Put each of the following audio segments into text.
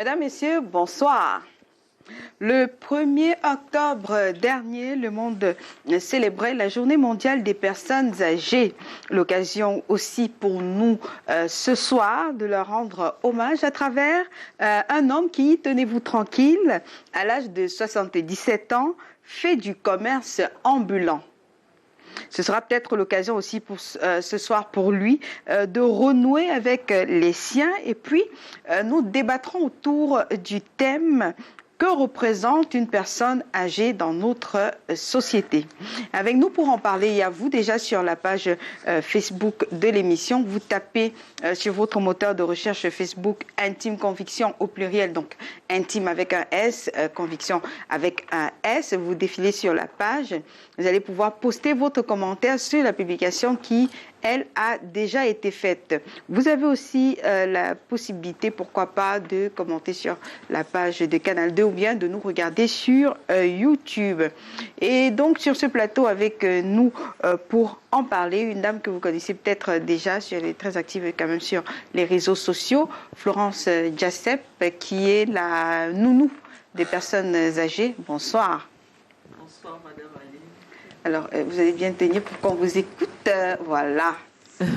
Mesdames, Messieurs, bonsoir. Le 1er octobre dernier, le monde célébrait la Journée mondiale des personnes âgées. L'occasion aussi pour nous ce soir de leur rendre hommage à travers un homme qui, tenez-vous tranquille, à l'âge de 77 ans, fait du commerce ambulant. Ce sera peut-être l'occasion aussi pour ce soir pour lui de renouer avec les siens. Et puis, nous débattrons autour du thème « Que représente une personne âgée dans notre société ?» Avec nous pour en parler, il y a vous déjà sur la page Facebook de l'émission. Vous tapez sur votre moteur de recherche Facebook « Intime Conviction » au pluriel, donc « Intime » avec un S, « Conviction » avec un S. Vous défilez sur la page. Vous allez pouvoir poster votre commentaire sur la publication qui, elle, a déjà été faite. Vous avez aussi la possibilité, pourquoi pas, de commenter sur la page de Canal 2 ou bien de nous regarder sur YouTube. Et donc, sur ce plateau avec nous pour en parler, une dame que vous connaissez peut-être déjà, elle est très active quand même sur les réseaux sociaux, Florence Jassep, qui est la nounou des personnes âgées. Bonsoir. Bonsoir, Madame Aline. Alors, vous allez bien tenir pour qu'on vous écoute. Voilà.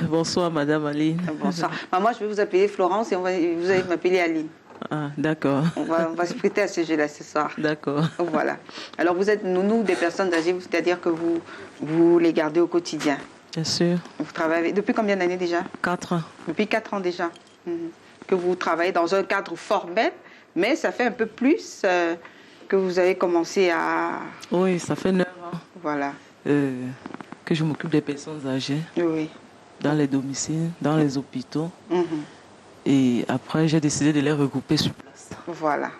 Bonsoir, Madame Aline. Bonsoir. Moi, je vais vous appeler Florence et vous allez m'appeler Aline. Ah, d'accord. On va se prêter à ce jeu-là ce soir. D'accord. Voilà. Alors, vous êtes nounou des personnes âgées, c'est-à-dire que vous les gardez au quotidien. Bien sûr. Vous travaillez depuis combien d'années déjà? 4 ans. Depuis 4 ans déjà. Que vous travaillez dans un cadre formel, mais ça fait un peu plus que vous avez commencé à... Oui, ça fait 9 ans. Voilà. Que je m'occupe des personnes âgées. Oui. Dans les domiciles, dans les hôpitaux. Et après, j'ai décidé de les regrouper sur place. Voilà.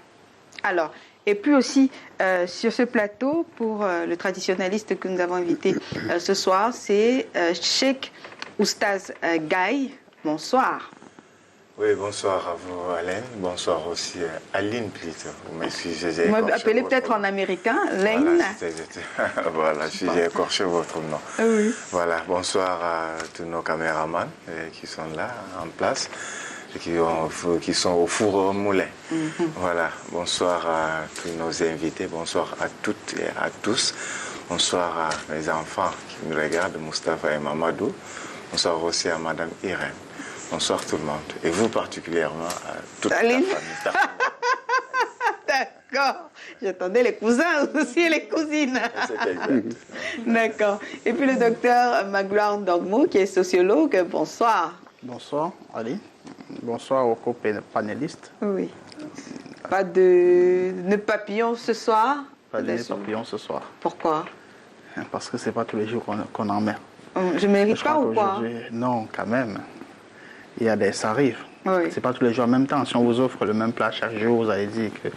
Alors, et puis aussi, sur ce plateau, pour le traditionnaliste que nous avons invité ce soir, c'est Cheikh Oustaz Gaye. Bonsoir. Oui, bonsoir à vous, Alain. Bonsoir aussi, Aline, plutôt. Vous m'excusez. Vous m'appelez peut-être en américain, Lane. Voilà, si j'ai écorché votre nom. Oui. Voilà, bonsoir à tous nos caméramans qui sont là, en place, et qui sont au four au moulin. Voilà, bonsoir à tous nos invités, bonsoir à toutes et à tous. Bonsoir à mes enfants qui me regardent, Moustapha et Mamadou. Bonsoir aussi à Madame Irène. Bonsoir tout le monde. Et vous particulièrement, à toute la famille. D'accord. J'attendais les cousins aussi et les cousines. C'est exact. D'accord. Et puis le docteur McGrath Dogmo, qui est sociologue. Bonsoir. Bonsoir, Ali. Bonsoir aux co-panélistes. Oui. Pas de papillons ce soir? Pas de papillons ce soir. Pourquoi? Parce que ce n'est pas tous les jours qu'on en met. Je ne mérite pas ou quoi? Non, quand même. Ça arrive. Oui. C'est pas tous les jours en même temps. Si on vous offre le même plat chaque jour, vous allez dire que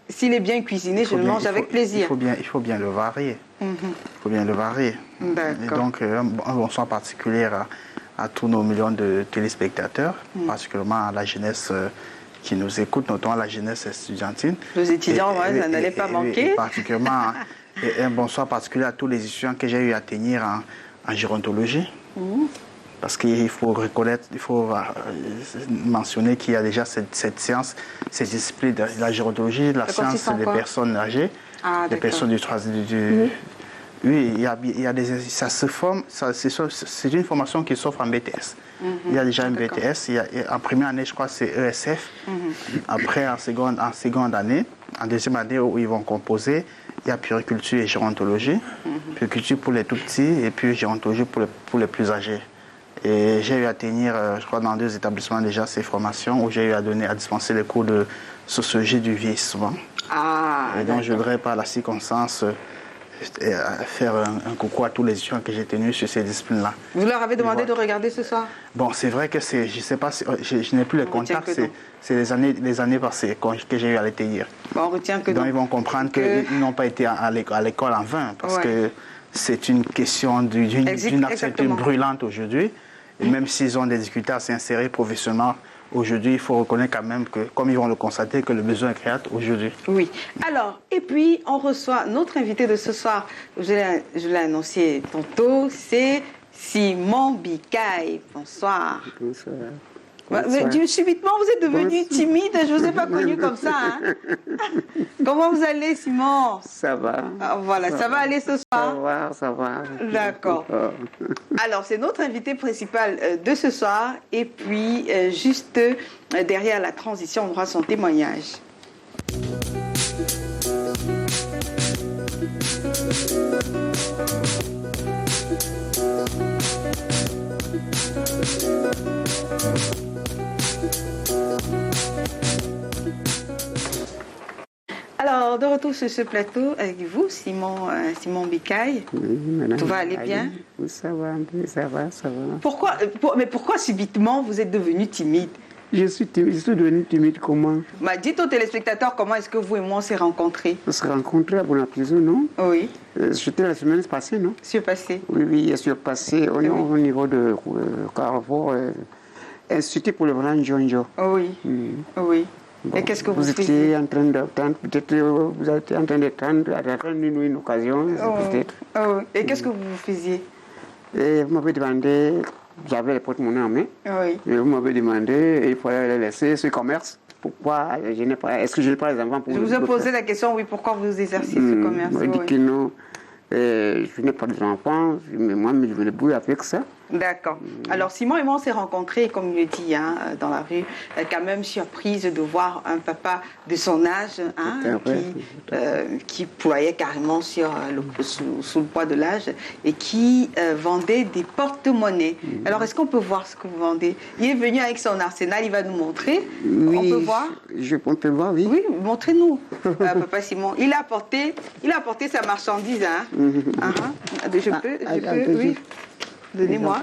s'il est bien cuisiné, je le mange avec plaisir. Il faut bien le varier. Il faut bien le varier. Et donc, un bonsoir particulier à tous nos millions de téléspectateurs, particulièrement à la jeunesse qui nous écoute, notamment la jeunesse estudiantine. Les étudiants, ça n'allait pas manquer. Et particulièrement, et un bonsoir particulier à tous les étudiants que j'ai eu à tenir en gérontologie. Parce qu'il faut reconnaître, il faut mentionner qu'il y a déjà cette science, cette discipline de la gérontologie, la science des personnes âgées, des personnes du troisième. Oui, il y a ça se forme, c'est une formation qui s'offre en BTS. Il y a déjà un BTS, en première année, je crois, c'est ESF. Après, en seconde année, en deuxième année, où ils vont composer, il y a puériculture et gérontologie. Puériculture pour les tout petits et puis gérontologie pour les plus âgés. Et j'ai eu à tenir, je crois, dans 2 établissements déjà ces formations où j'ai eu à dispenser les cours de sociologie du vieillissement. Et donc, je voudrais, par la circonstance, faire un coucou à tous les étudiants que j'ai tenus sur ces disciplines-là. Vous leur avez demandé de regarder ce soir? Bon, c'est vrai que je ne sais pas, je n'ai plus les contacts, c'est les années passées que j'ai eu à les tenir. Bon, on retient que donc ils vont comprendre qu'ils n'ont pas été à l'école en vain, parce que c'est une question d'une activité brûlante aujourd'hui. Et même s'ils ont des difficultés à s'insérer professionnellement aujourd'hui, il faut reconnaître quand même que, comme ils vont le constater, que le besoin est créé aujourd'hui. Oui. Alors, et puis, on reçoit notre invité de ce soir, je l'ai annoncé tantôt, c'est Simon Bikaye. Bonsoir. Bonsoir. Subitement, vous êtes devenu timide. Je ne vous ai pas connu comme ça. Hein. Comment vous allez, Simon? Ça va. Voilà, ça va aller ce soir? Ça va. D'accord. Alors, c'est notre invité principal de ce soir. Et puis, juste derrière la transition, on aura son témoignage. Alors, de retour sur ce plateau avec vous, Simon Bikaye. Oui, madame. Tout va aller bien? Oui, ça va. Mais pourquoi subitement vous êtes devenu timide? Je suis devenu timide comment? Dites aux téléspectateurs comment est-ce que vous et moi on s'est rencontrés. On s'est rencontrés à Bonapiso, non? Oui. C'était la semaine passée, non? Surpassé. Oui, surpassé au niveau de Carrefour, Institut pour le Grand Jonjo. Oui. Oui. Bon, et qu'est-ce que vous étiez faisiez? en train d'attendre, peut-être vous étiez en train d'attendre une occasion, peut-être. Oui. Et qu'est-ce que vous faisiez? Et vous m'avez demandé, j'avais les porte-monnaie en main, Oui. et vous m'avez demandé, il fallait laisser ce commerce. Pourquoi je n'ai pas, est-ce que je n'ai pas les enfants pour Je vous ai posé la question, oui, pourquoi vous exercez ce commerce? On m'a dit que non, je n'ai pas d'enfants, mais moi je me débrouille avec ça. D'accord. Alors Simon et moi on s'est rencontrés, comme il le dit, dans la rue, quand même surprise de voir un papa de son âge qui ployait carrément sous le poids de l'âge et qui vendait des porte-monnaies. Alors est-ce qu'on peut voir ce que vous vendez? Il est venu avec son arsenal, il va nous montrer. Oui, on peut voir? On peut voir, oui. Oui, montrez-nous, papa Simon. Il a apporté sa marchandise. Je peux, oui. Donnez-moi.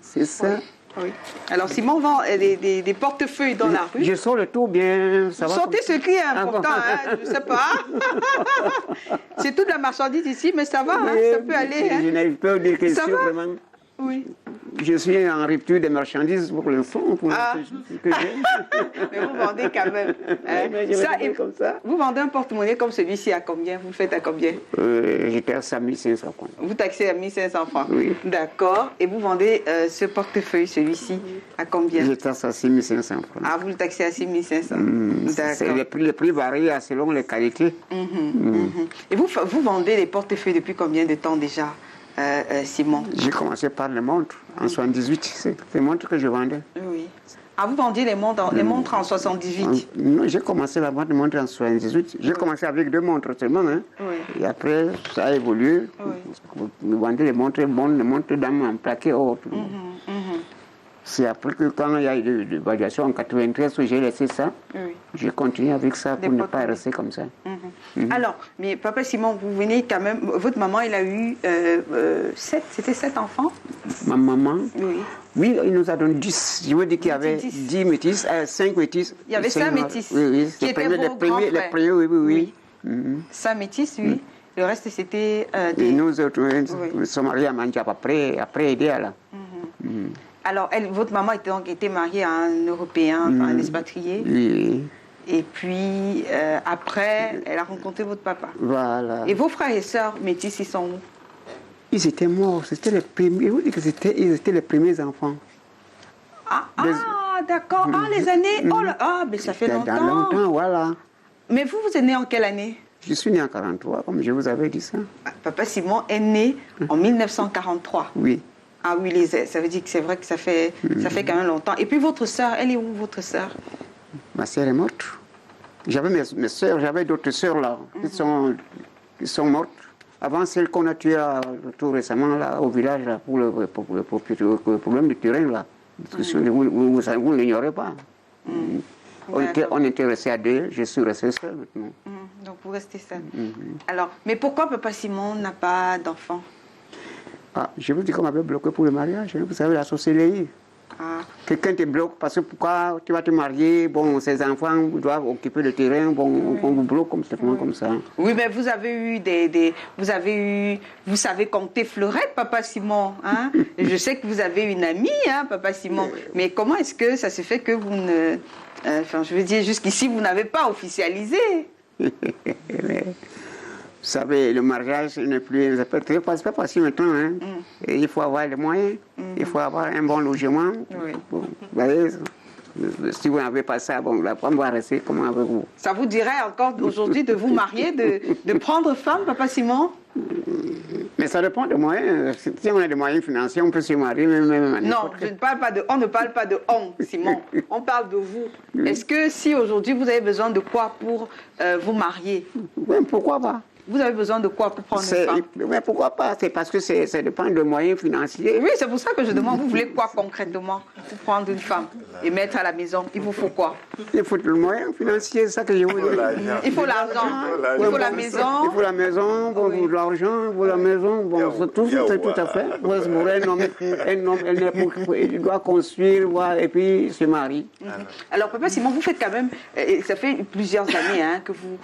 C'est ça. Oui. Alors Simon vend des portefeuilles dans la rue. Je sors le tout bien, ça va. Sortez ce qui est important, je ne sais pas. C'est toute la marchandise ici, mais ça va, ça peut aller. Je n'arrive pas à dire que ça va? Vraiment. Oui. Je suis en rupture des marchandises pour l'instant. Mais vous vendez quand même. Comme ça. Vous vendez un porte-monnaie comme celui-ci à combien? Vous le faites à combien? J'étais à 1500 francs. Vous taxez à 1500 francs? Oui. D'accord. Et vous vendez ce portefeuille, celui-ci, à combien? Je taxe à 6500 francs. Ah, vous le taxez à 6500. D'accord. Les prix varient selon les qualités. Et vous vendez les portefeuilles depuis combien de temps déjà, Simon? J'ai commencé par les montres en 78. C'est les montres que je vendais. Oui. Ah, vous vendiez les montres en 78? Non, j'ai commencé la vente de montres en 78. J'ai commencé avec 2 montres seulement. Hein. Oui. Et après, ça a évolué. Oui. Nous vendons les montres bonnes, les montres dames en plaqué or. C'est après que quand il y a eu des variations en 93 où j'ai laissé ça, j'ai continué avec ça pour ne pas rester comme ça. Alors, mais papa Simon, vous venez quand même, votre maman, elle a eu 7 enfants? Ma maman? Oui. Oui, il nous a donné 10. Je veux dire qu'il y avait 10 métis, 5 métis. Il y avait 5 métis. Oui. Qui étaient vos grands frères. Les premiers, oui. 5 métis, oui. Le reste, c'était des... Et nous autres, nous sommes mariés à Mandjap après aider là. Alors, votre maman était mariée à un Européen, un expatrié. Oui. Et puis, après, elle a rencontré votre papa. Voilà. Et vos frères et sœurs métis, ils sont où? Ils étaient morts. C'était les premiers. Ils étaient les premiers enfants. D'accord. Les années. Mais ça fait longtemps. Dans longtemps, voilà. Mais vous êtes né en quelle année? Je suis né en 43, comme je vous avais dit ça. Papa Simon est né en 1943. Oui. Ah oui, ça veut dire que c'est vrai que ça fait quand même longtemps. Et puis votre sœur, elle est où, votre sœur? Ma sœur est morte. J'avais mes sœurs, j'avais d'autres sœurs là, qui sont mortes. Avant celle qu'on a tuée tout récemment là, au village là, pour le problème du terrain là. Vous ne l'ignorez pas. On était restés à 2, je suis resté seul maintenant. Donc vous restez seul. Alors, mais pourquoi papa Simon n'a pas d'enfant? Je vous dis qu'on m'avait bloqué pour le mariage. Vous savez, la sorcellerie. Quelqu'un te bloque parce que pourquoi tu vas te marier, bon, ses enfants doivent occuper le terrain, bon, on vous bloque comme ça. Oui, mais vous savez compter fleurettes, papa Simon, hein? Je sais que vous avez une amie, hein, papa Simon, mais comment est-ce que ça se fait que vous ne... je veux dire, jusqu'ici, vous n'avez pas officialisé? Vous savez, le mariage n'est plus... C'est pas facile maintenant. Hein. Et il faut avoir les moyens. Il faut avoir un bon logement. Oui. Bon, voyez, Si vous n'avez pas ça, bon, la femme va rester comment avec vous? Ça vous dirait encore aujourd'hui de vous marier, de prendre femme, Papa Simon? Mais ça dépend des moyens. Si on a des moyens financiers, on peut se marier même à Non, n'importe quel. on ne parle pas de on, Simon. On parle de vous. Est-ce que si aujourd'hui vous avez besoin de quoi pour vous marier? Oui, pourquoi pas? Vous avez besoin de quoi pour prendre une femme? Mais pourquoi pas? C'est parce que ça dépend de moyens financiers. Oui, c'est pour ça que je demande, vous voulez quoi concrètement pour prendre une femme et mettre à la maison? Il vous faut quoi? Il faut le moyen financier, c'est ça que je vous dis. Il faut l'argent, il faut la maison. Il faut la maison, bon, Oui. l'argent, il faut la maison, bon, c'est tout à fait. Pour un homme, il doit construire, voilà, et puis se marier. Alors, Papa Simon, vous faites quand même, ça fait plusieurs années hein, que vous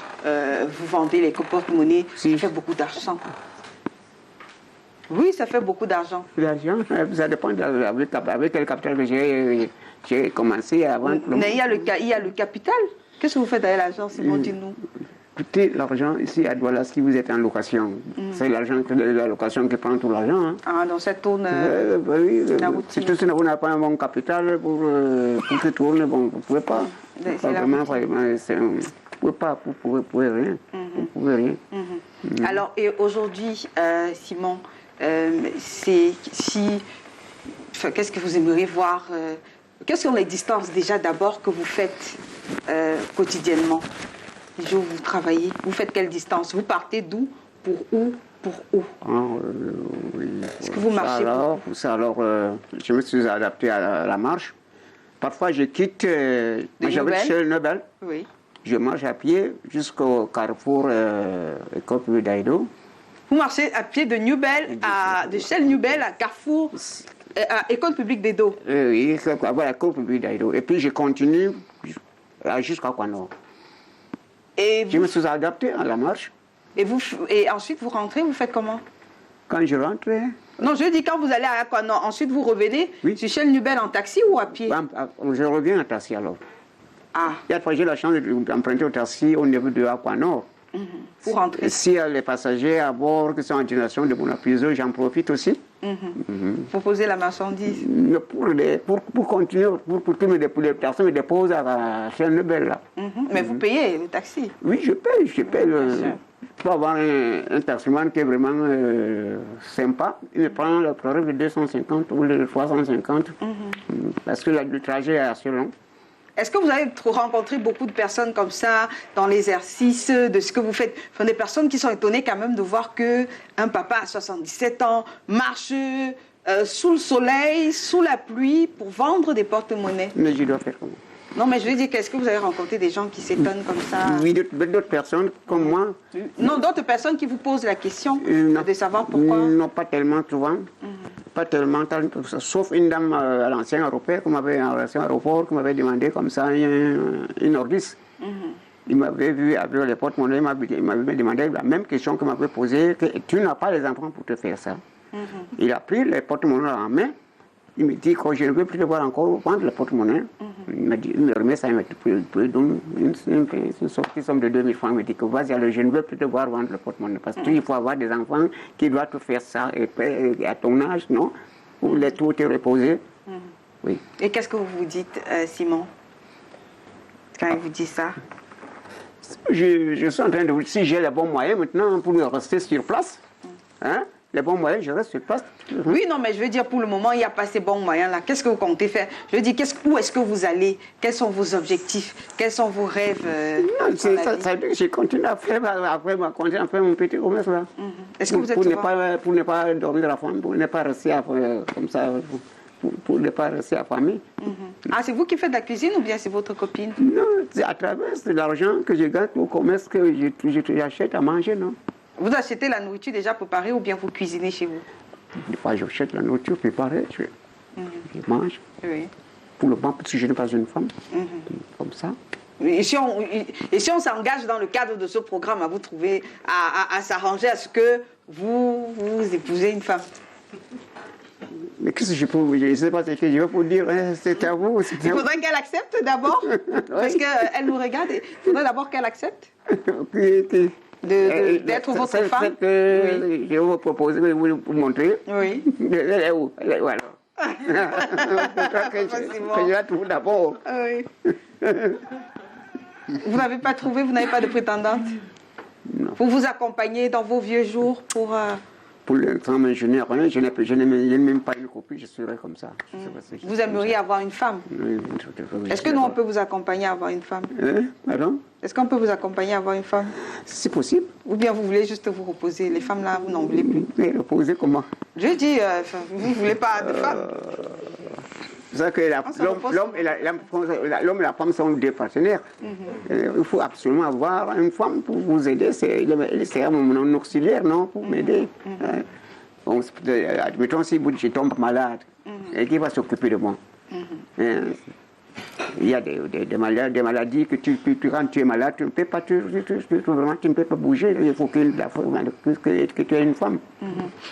vendez les porte-monnaies. Si. Ça fait beaucoup d'argent. Oui, ça fait beaucoup d'argent. L'argent, ça dépend avec quel capital que j'ai commencé à vendre. Mais il y a le capital. Qu'est-ce que vous faites avec l'argent, Simon, dis-nous? Écoutez, l'argent ici à Douala, si vous êtes en location, c'est l'argent de la location qui prend tout l'argent. Hein. Ah, dans cette tourne. Oui, la routine. surtout si vous n'avez pas un bon capital pour que tourne, bon, vous ne pouvez pas. C'est Pas la vraiment, routine. vous ne pouvez rien. Vous pouvez rien. Alors, et aujourd'hui, Simon, qu'est-ce que vous aimeriez voir quelles sont les distances déjà d'abord que vous faites quotidiennement? Les jours où vous travaillez, vous faites quelle distance? Vous partez d'où? Pour où? Pour où? Oui. Est-ce que vous marchez Je me suis adapté à la marche. Parfois, je quitte. Moi, j'habite chez Nobel. Oui. Je marche à pied jusqu'au carrefour École publique d'Aïdo. Vous marchez à pied de de Shell Newbel à Carrefour, à École publique d'Edo. Oui, voilà, École publique d'Aïdo. Et puis je continue jusqu'à Kwano. Je me suis adapté à la marche. Et ensuite vous rentrez, vous faites comment? Quand je rentre. Non, je dis quand vous allez à Kwano, ensuite vous revenez sur Shell Newbel en taxi ou à pied? Je reviens en taxi alors. Ah. Il y a fois j'ai la chance d'emprunter au taxi au niveau de Aquanor. Pour rentrer. S'il y a les passagers à bord qui sont en destination de Bonapiso, j'en profite aussi. Pour poser la marchandise. Pour continuer, pour que les personnes me déposent à Shell Nobel là. Mais vous payez le taxi? Oui, je paye. Pour avoir un taximan qui est vraiment sympa, il me prend le prix de 250 ou de 350 parce que le trajet est assez long. Est-ce que vous avez rencontré beaucoup de personnes comme ça dans l'exercice de ce que vous faites? Enfin, des personnes qui sont étonnées quand même de voir qu'un papa à 77 ans marche sous le soleil, sous la pluie pour vendre des porte-monnaies? Mais je dois faire comment? Non, mais je veux dire, qu'est-ce que vous avez rencontré des gens qui s'étonnent comme ça? Oui, d'autres personnes comme moi. Non, d'autres personnes qui vous posent la question de savoir pourquoi? Non, pas tellement souvent. Pas tellement, sauf une dame à l'ancien aéroport qui m'avait demandé comme ça une ordisse. Il m'avait vu avec les porte-monnaies, il m'avait demandé la même question qu'il m'avait posée, que tu n'as pas les enfants pour te faire ça. Il a pris les porte-monnaies en main. Il me dit que je ne veux plus te voir encore vendre le porte-monnaie. Il me remet ça, il me dit, une sortie somme de 2000 francs. Il me dit que vas-y, alors je ne veux plus te voir vendre le porte-monnaie. Parce qu'il faut avoir des enfants qui doivent te faire ça. Et à ton âge, non? Pour les tout te reposer. Oui. Et qu'est-ce que vous vous dites, Simon, quand il vous dit ça? Je suis en train de vous dire, si j'ai les bons moyens maintenant pour rester sur place, hein? Les bons moyens, je reste sur place. Oui, non, mais je veux dire, pour le moment, il n'y a pas ces bons moyens-là. Qu'est-ce que vous comptez faire? Je veux dire, où est-ce que vous allez? Quels sont vos objectifs? Quels sont vos rêves? Non, ça veut dire que je continue à faire, mon petit commerce là. Est-ce que vous êtes pour ne pas dormir de la femme, pour ne pas rester comme ça, pour ne pas rester affamé. Ah, c'est vous qui faites la cuisine ou bien c'est votre copine? Non, c'est à travers l'argent que je gagne au commerce que j'achète à manger, non? Vous achetez la nourriture déjà préparée ou bien vous cuisinez chez vous? Des fois, j'achète la nourriture préparée, je mange. Oui. Pour le moment, parce que je n'ai pas une femme. Comme ça. Et si on s'engage dans le cadre de ce programme à vous trouver, à s'arranger à ce que vous épousez une femme? Mais qu'est-ce que je peux vous dire? Je ne sais pas ce que je vais vous dire. Hein. C'est à vous. Il faudrait qu'elle accepte d'abord. Parce qu'elle nous regarde. Il faudrait d'abord qu'elle accepte. D'être votre femme. Oui. Je vais vous proposer, je vais vous montrer. Oui. Elle est où? Elle est où alors? que je la trouve d'abord. Oui. Vous n'avez pas trouvé, vous n'avez pas de prétendante? Non. Pour vous accompagner dans vos vieux jours, pour... Pour l'instant, je n'ai rien, je n'ai même pas une copie, je serai comme ça. Je sais pas si Vous aimeriez avoir une femme? Oui, Est-ce que nous, on peut vous accompagner à avoir une femme? Pardon? Est-ce qu'on peut vous accompagner à avoir une femme? C'est possible. Ou bien vous voulez juste vous reposer? Les femmes là, vous n'en voulez plus? Mais reposer comment? Je dis, vous ne voulez pas de femme? C'est ça que l'homme et la femme sont deux partenaires. Il faut absolument avoir une femme pour vous aider. C'est mon auxiliaire, non? Pour m'aider. Admettons si je tombe malade, et qui va s'occuper de moi? Il y a des maladies que quand tu es malade, tu ne peux pas, tu ne peux pas bouger. Il faut que tu aies une femme.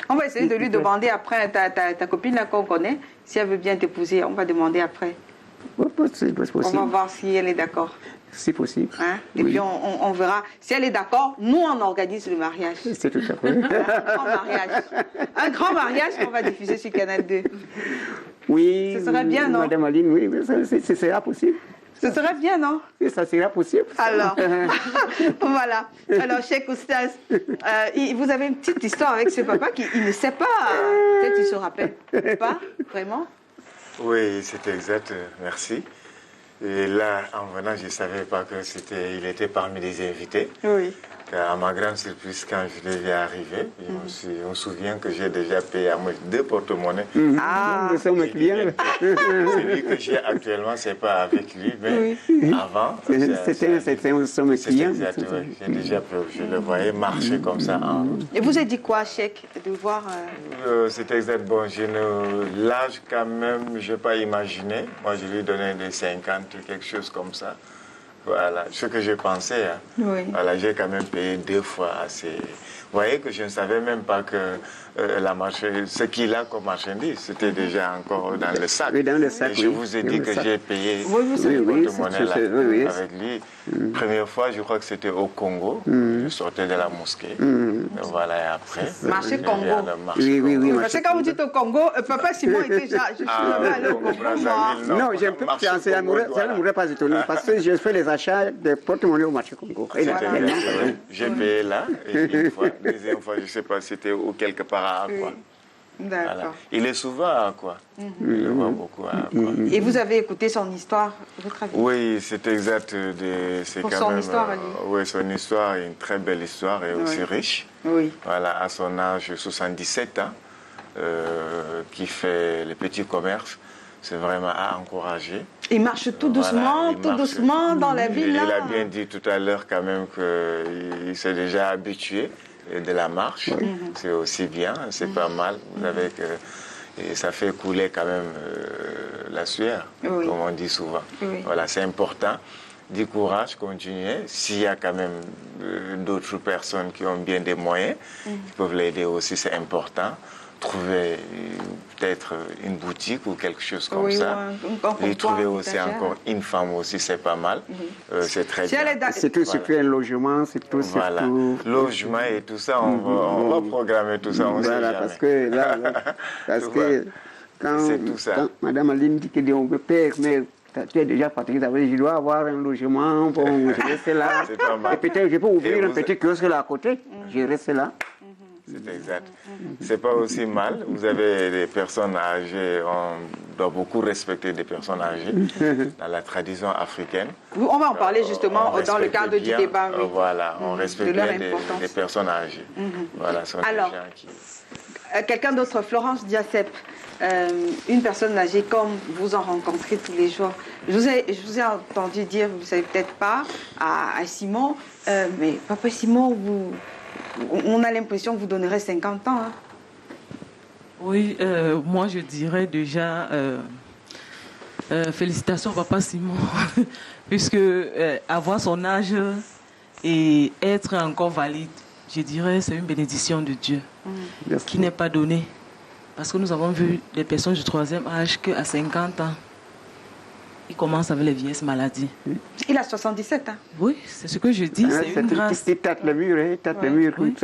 On va essayer de lui demander après, ta copine là qu'on connaît, si elle veut bien t'épouser, on va demander après. C'est possible. On va voir si elle est d'accord. C'est possible. Hein? Et oui. puis on verra. Si elle est d'accord, nous on organise le mariage. C'est tout à fait. Un grand mariage qu'on va diffuser sur Canal 2. Oui. Ce serait bien, non? Madame Aline, oui, ce sera possible. Ce serait bien, non? Oui, ça sera possible. Alors, voilà. Alors, Cheikh Oustaz, vous avez une petite histoire avec ce papa qui il ne sait pas. Peut-être qu'il se rappelle pas, vraiment? Oui, c'est exact, merci. Et là, en venant, je ne savais pas qu'il était parmi les invités. Oui. À ma grande surprise, quand je devais arriver, on se souvient que j'ai déjà payé à moi 2 porte-monnaies. Ah, c'est mes clients. Celui que j'ai actuellement, ce n'est pas avec lui, mais avant. C'était mes clients. Exact, oui. J'ai déjà je le voyais marcher comme ça. Et vous avez dit quoi, Cheikh, de voir... C'est exact. Bon, l'âge, quand même, je n'ai pas imaginé. Moi, je lui donnais des 50, quelque chose comme ça. Voilà, ce que je pensais. Hein. Oui. Voilà, j'ai quand même payé 2 fois assez. Vous voyez que je ne savais même pas que ce qu'il a comme marchandise, c'était déjà encore dans le sac. Oui, dans le sac. Et je vous ai dit que j'ai payé porte-monnaie là avec lui. Première fois, je crois que c'était au Congo. Je sortais de la mosquée. Voilà, et après. Marché Congo. Oui. Parce que quand vous dites au Congo, papa Simon était déjà. Je suis jamais allé au Congo. Non, j'ai un peu ça ne m'aurait pas étonné parce que je fais les achats de porte-monnaie au marché Congo. J'ai payé là, et une fois. Deuxième fois, je ne sais pas, c'était quelque part à Aqua. D'accord. Voilà. Il est souvent à Aqua. Je le vois beaucoup à Aqua. Et vous avez écouté son histoire, votre avis? Oui, c'est exact. Pour son histoire, Ali. Oui, son histoire est une très belle histoire et aussi riche. Oui. Voilà, à son âge, 77 ans, qui fait le petit commerce. C'est vraiment à encourager. Il marche tout doucement, dans la ville. Il a bien dit tout à l'heure quand même qu'il s'est déjà habitué de la marche. C'est aussi bien, c'est pas mal. Vous savez que et ça fait couler quand même la sueur, comme on dit souvent. Oui. Voilà, c'est important. Du courage, continuer. S'il y a quand même d'autres personnes qui ont bien des moyens, qui peuvent l'aider aussi, c'est important. Trouver peut-être une boutique ou quelque chose comme ça. Et trouver aussi encore une femme aussi, c'est pas mal. C'est très bien. C'est tout ce qui est un logement, c'est tout. Voilà, logement et tout ça, on va programmer tout ça. Voilà, parce que quand Madame Aline dit qu'on veut payer, mais tu es déjà fatigué, je dois avoir un logement, bon, je reste là. C'est pas mal. Et peut-être je peux ouvrir un petit kiosque là à côté, je reste là. C'est exact. C'est pas aussi mal. Vous avez des personnes âgées, on doit beaucoup respecter des personnes âgées dans la tradition africaine. On va en parler justement dans le cadre du débat. Oui. Voilà, on respecte bien des personnes âgées. Voilà, ce sont des gens qui... quelqu'un d'autre, Florence Diacep, une personne âgée comme vous en rencontrez tous les jours. Je vous ai entendu dire, vous ne savez peut-être pas, à Simon, mais papa Simon, on a l'impression que vous donnerez 50 ans. Hein. Oui, moi je dirais déjà félicitations papa Simon, puisque avoir son âge et être encore valide, je dirais c'est une bénédiction de Dieu qui n'est pas donnée. Parce que nous avons vu des personnes du 3e âge qu'à 50 ans. il commence avec les vieilles maladies. Il a 77 ans. Oui, c'est ce que je dis, c'est une grâce. Il tâte le mur, il tâte le mur. Oui.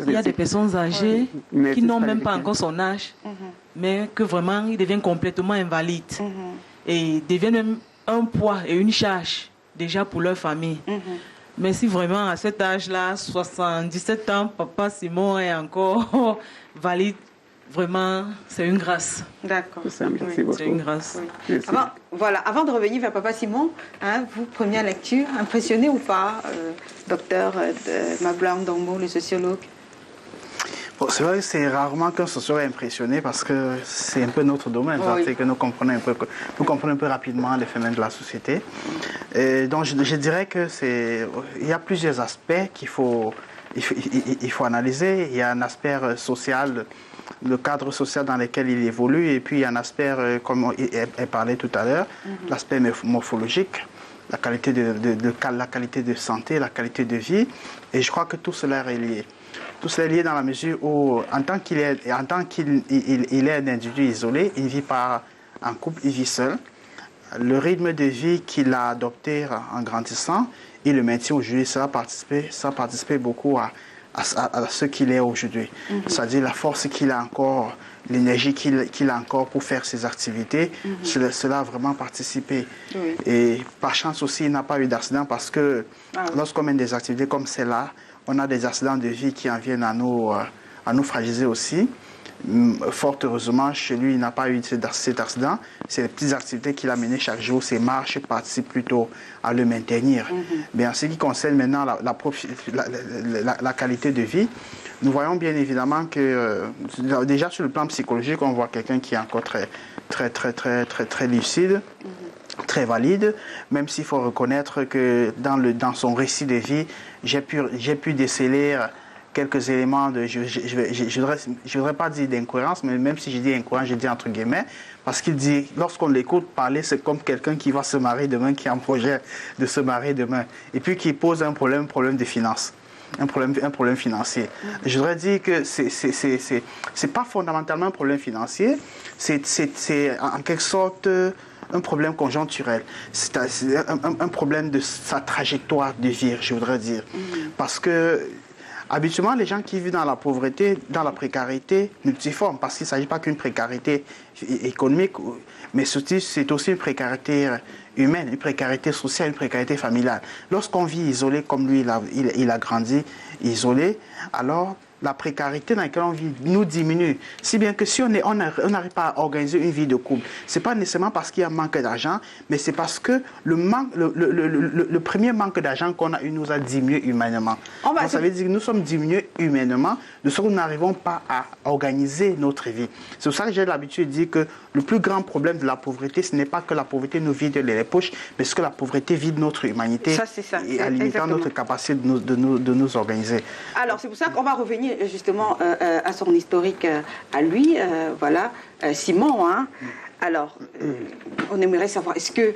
Il y a des personnes âgées qui n'ont même pas encore son âge, mais que vraiment, ils deviennent complètement invalides. Et deviennent même un poids et une charge déjà pour leur famille. Mais si vraiment à cet âge-là, 77 ans, papa Simon est encore valide, vraiment, c'est une grâce. D'accord. C'est une grâce. Oui. Avant de revenir vers papa Simon, hein, vous, première lecture, impressionné ou pas, docteur Mablan Dombo, le sociologue? Bon, c'est vrai que c'est rarement qu'un sociologue est impressionné parce que c'est un peu notre domaine. Oui. C'est que nous comprenons un peu rapidement les phénomènes de la société. Et donc je dirais que il y a plusieurs aspects qu'il faut analyser. Il y a un aspect social, le cadre social dans lequel il évolue, et puis il y a un aspect, comme elle parlait tout à l'heure, l'aspect morphologique, la qualité de santé, la qualité de vie. Et je crois que tout cela est lié. Tout cela est lié dans la mesure où, en tant qu'il est un individu isolé, il ne vit pas en couple, il vit seul. Le rythme de vie qu'il a adopté en grandissant, il le maintient aujourd'hui, ça a participé beaucoup à ce qu'il est aujourd'hui. C'est-à-dire la force qu'il a encore, l'énergie qu'il a encore pour faire ses activités, cela a vraiment participé. Oui. Et par chance aussi, il n'a pas eu d'accident parce que lorsqu'on mène des activités comme celle-là, on a des accidents de vie qui en viennent à nous fragiliser aussi. Fort heureusement, chez lui, il n'a pas eu cet accident. C'est les petites activités qu'il a menées chaque jour, ses marches participent plutôt à le maintenir. Mais en ce qui concerne maintenant la qualité de vie, nous voyons bien évidemment que déjà sur le plan psychologique, on voit quelqu'un qui est encore très lucide. Très valide, même s'il faut reconnaître que dans son récit de vie, j'ai pu déceler quelques éléments de, je voudrais pas dire d'incohérence, mais même si je dis incohérence, je dis entre guillemets, parce qu'il dit, lorsqu'on l'écoute parler, c'est comme quelqu'un qui va se marier demain, qui a un projet de se marier demain, et puis qui pose un problème de finance. Un problème financier. Je voudrais dire que c'est pas fondamentalement un problème financier, c'est en quelque sorte un problème conjoncturel. C'est un problème de sa trajectoire de vie, je voudrais dire. Parce que habituellement, les gens qui vivent dans la pauvreté, dans la précarité multiforme, parce qu'il ne s'agit pas qu'une précarité économique, mais c'est aussi une précarité humaine, une précarité sociale, une précarité familiale. Lorsqu'on vit isolé comme lui, il a grandi isolé, alors la précarité dans laquelle on vit nous diminue. Si bien que si on n'arrive pas à organiser une vie de couple, ce n'est pas nécessairement parce qu'il y a un manque d'argent, mais c'est parce que le premier manque d'argent qu'on a eu nous a diminué humainement. Donc, ça veut dire que nous sommes diminués humainement, de sorte que nous n'arrivons pas à organiser notre vie. C'est pour ça que j'ai l'habitude de dire que le plus grand problème de la pauvreté, ce n'est pas que la pauvreté nous vide les poches, mais ce que la pauvreté vide notre humanité et en limitant notre capacité de nous organiser. Alors, c'est pour ça qu'on va revenir justement à son historique à lui, voilà, Simon, hein. Alors, on aimerait savoir, est-ce que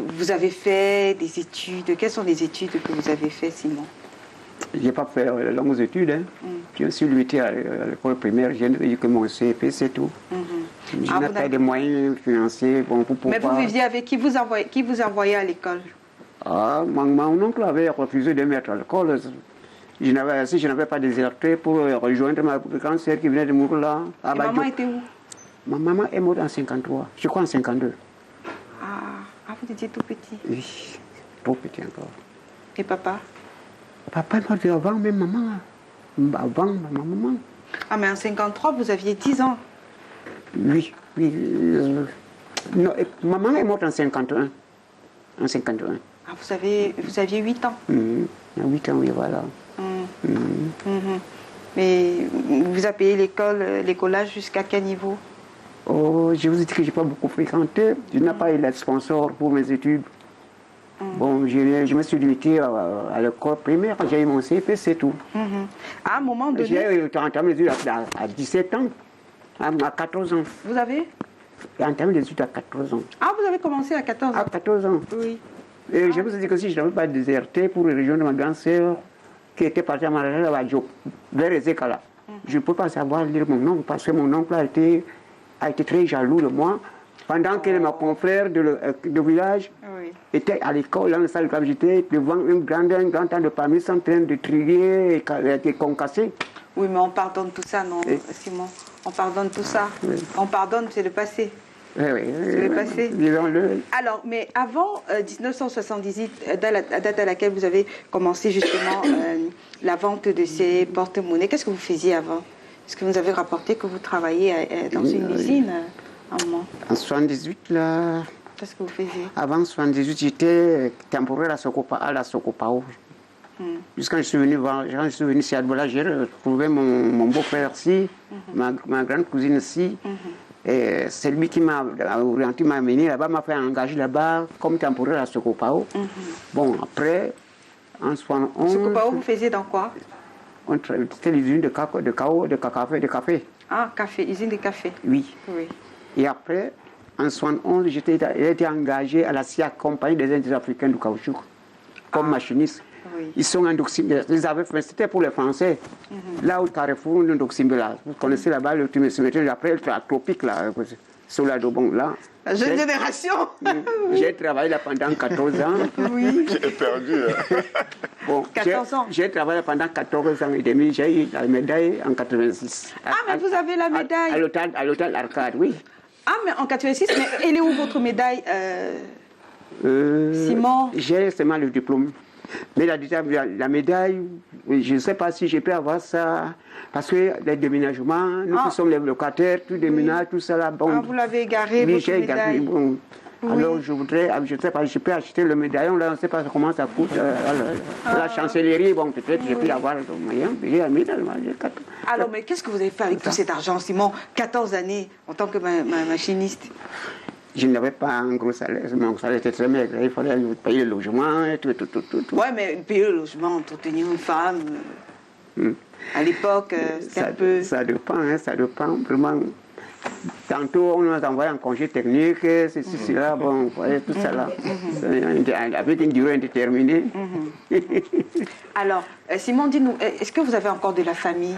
vous avez fait des études? Quelles sont les études que vous avez faites, Simon? Je n'ai pas fait de longues études. Hein. Je suis lutté à l'école primaire, j'ai eu que mon CP, c'est tout. Je n'ai pas de moyens financiers. Bon, mais vous viviez avec qui vous envoyait à l'école? Mon oncle avait refusé de me mettre à l'école. Si je n'avais pas déserté pour rejoindre ma grande sœur qui venait de mourir là. Et maman était où? Ma maman est morte en 53, je crois en 52. Vous étiez tout petit? Oui, trop petit encore. Et papa? Papa est mort avant même maman. Avant ma maman. Mais en 53, vous aviez 10 ans? Oui. Non, maman est morte en 51. En 51. Vous aviez 8 ans? 8 ans, oui, voilà. Mais vous avez payé l'écolage jusqu'à quel niveau? Je vous ai dit que je n'ai pas beaucoup fréquenté. Je n'ai pas eu de sponsor pour mes études. Bon, je me suis limité à l'école primaire. J'ai eu mon CP, c'est tout. À un moment donné... J'ai entamé les études à 17 ans, à 14 ans. Vous avez? J'ai entamé les études à 14 ans. Vous avez commencé à 14 ans? À 14 ans. Oui. Et je vous ai dit que si je n'avais pas déserté pour rejoindre ma grande sœur, qui était partie à Marrakech, vers Ezekala, je ne peux pas savoir lire mon nom, parce que mon oncle a été très jaloux de moi. Pendant que mes confrères de village étaient à l'école, dans la salle de classe, j'étais devant un grand temps de parmi, en train de trier et concasser. Oui, mais on pardonne tout ça, non, Simon? On pardonne tout ça. Oui. On pardonne, c'est le passé. Oui, c'est le passé. Disons-le. Alors, mais avant 1978, la date à laquelle vous avez commencé justement la vente de ces porte-monnaies, qu'est-ce que vous faisiez avant? Est-ce que vous avez rapporté que vous travailliez dans une usine à un moment? En 78, là... Qu'est-ce que vous faisiez? Avant 78, j'étais temporaire à la Sokopao. Jusqu'à quand je suis venu ici à Douala, j'ai retrouvé mon beau-frère ici, ma grande cousine ici. Et c'est lui qui m'a orienté, m'a amené là-bas, m'a fait engager là-bas comme temporaire à Sokopao. Bon, après, en 71... Sokopao, vous faisiez dans quoi? C'était l'usine de café. Ah, café, usine de café. Oui. Et après, en 71, j'ai été engagé à la CIA, Compagnie des Indes africains du caoutchouc, comme machiniste. Ils sont en Doximbela. C'était pour les Français. Là au Carrefour, le Doximbela. Vous connaissez là-bas le cimetière, après le tropique, là, sur la Dobon, là. La jeune génération. J'ai travaillé là pendant 14 ans. Oui. J'ai perdu. Bon, 14 ans. J'ai travaillé pendant 14 ans et demi. J'ai eu la médaille en 86. Ah, mais vous avez la médaille. À l'hôtel Arcade, oui. Ah, mais en 86, mais elle est où votre médaille, Simon? J'ai seulement le diplôme. Mais la médaille, je ne sais pas si je peux avoir ça, parce que les déménagements, nous qui sommes les locataires, tout déménage, tout ça là, bon. Ah, vous l'avez égaré, oui, votre médaille. Bon. Alors je voudrais, je ne sais pas, je peux acheter le médaillon, là, on ne sait pas comment ça coûte, à la chancellerie, bon, peut-être je peux avoir le moyen, j'ai un médaille. Alors, mais qu'est-ce que vous avez fait avec tout cet argent, Simon? 14 années en tant que machiniste. Je n'avais pas un gros salaire, mon salaire était très maigre, il fallait payer le logement, et tout. Oui, mais payer le logement, entretenir une femme, à l'époque, c'était un peu... Ça dépend, vraiment. Tantôt, on nous envoie en congé technique, ceci, là, bon, vous voyez, tout ça là, avec une durée indéterminée. Alors, Simon, dis-nous, est-ce que vous avez encore de la famille?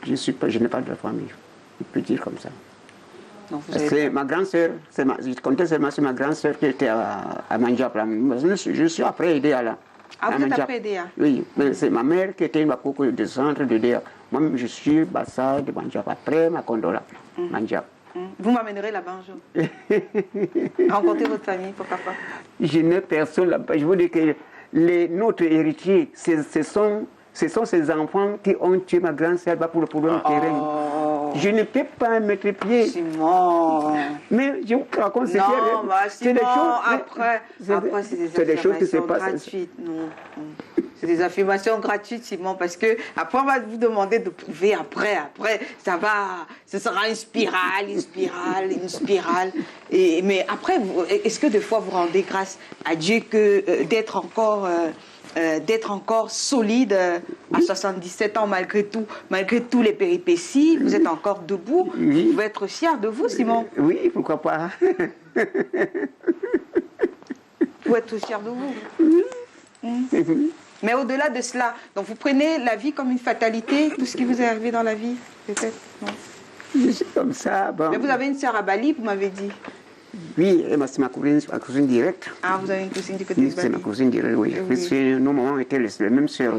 Je n'ai pas de famille, je peux dire comme ça. C'est ma grande sœur, je comptais seulement sur ma grande sœur qui était à Manjap. Je suis après aidé à la. Ah, vous êtes après aidé? Oui, mais c'est ma mère qui était une bakoko de centre de DEA. Moi-même, je suis Bassa de Manjap, après ma condola, Manjap. Vous m'amènerez là-bas un jour. Rencontrer votre famille, pourquoi pas? Je n'ai personne là-bas. Je vous dis que notre héritier, ce sont ces enfants qui ont tué ma grande sœur pour le problème terrain. Je ne peux pas mettre pied. Simon. Mais je vous raconte, c'est des choses. Après, c'est des choses qui se passent gratuites. Non. C'est des affirmations gratuites, Simon, parce que après on va vous demander de prouver après, ça va, ce sera une spirale. Mais après, est-ce que des fois vous rendez grâce à Dieu que d'être encore solide à 77 ans malgré tous les péripéties, vous êtes encore debout, vous pouvez être fier de vous, Simon? Oui, pourquoi pas. Vous pouvez être fier de vous. Mais au-delà de cela, donc vous prenez la vie comme une fatalité, tout ce qui vous est arrivé dans la vie, peut-être? Je suis comme ça. Bon. Mais vous avez une sœur à Bali, vous m'avez dit? Oui, c'est ma cousine directe. Ah, vous avez une cousine du côté de Bali? C'est ma cousine directe, oui. Parce que nos mamans étaient les mêmes sœurs,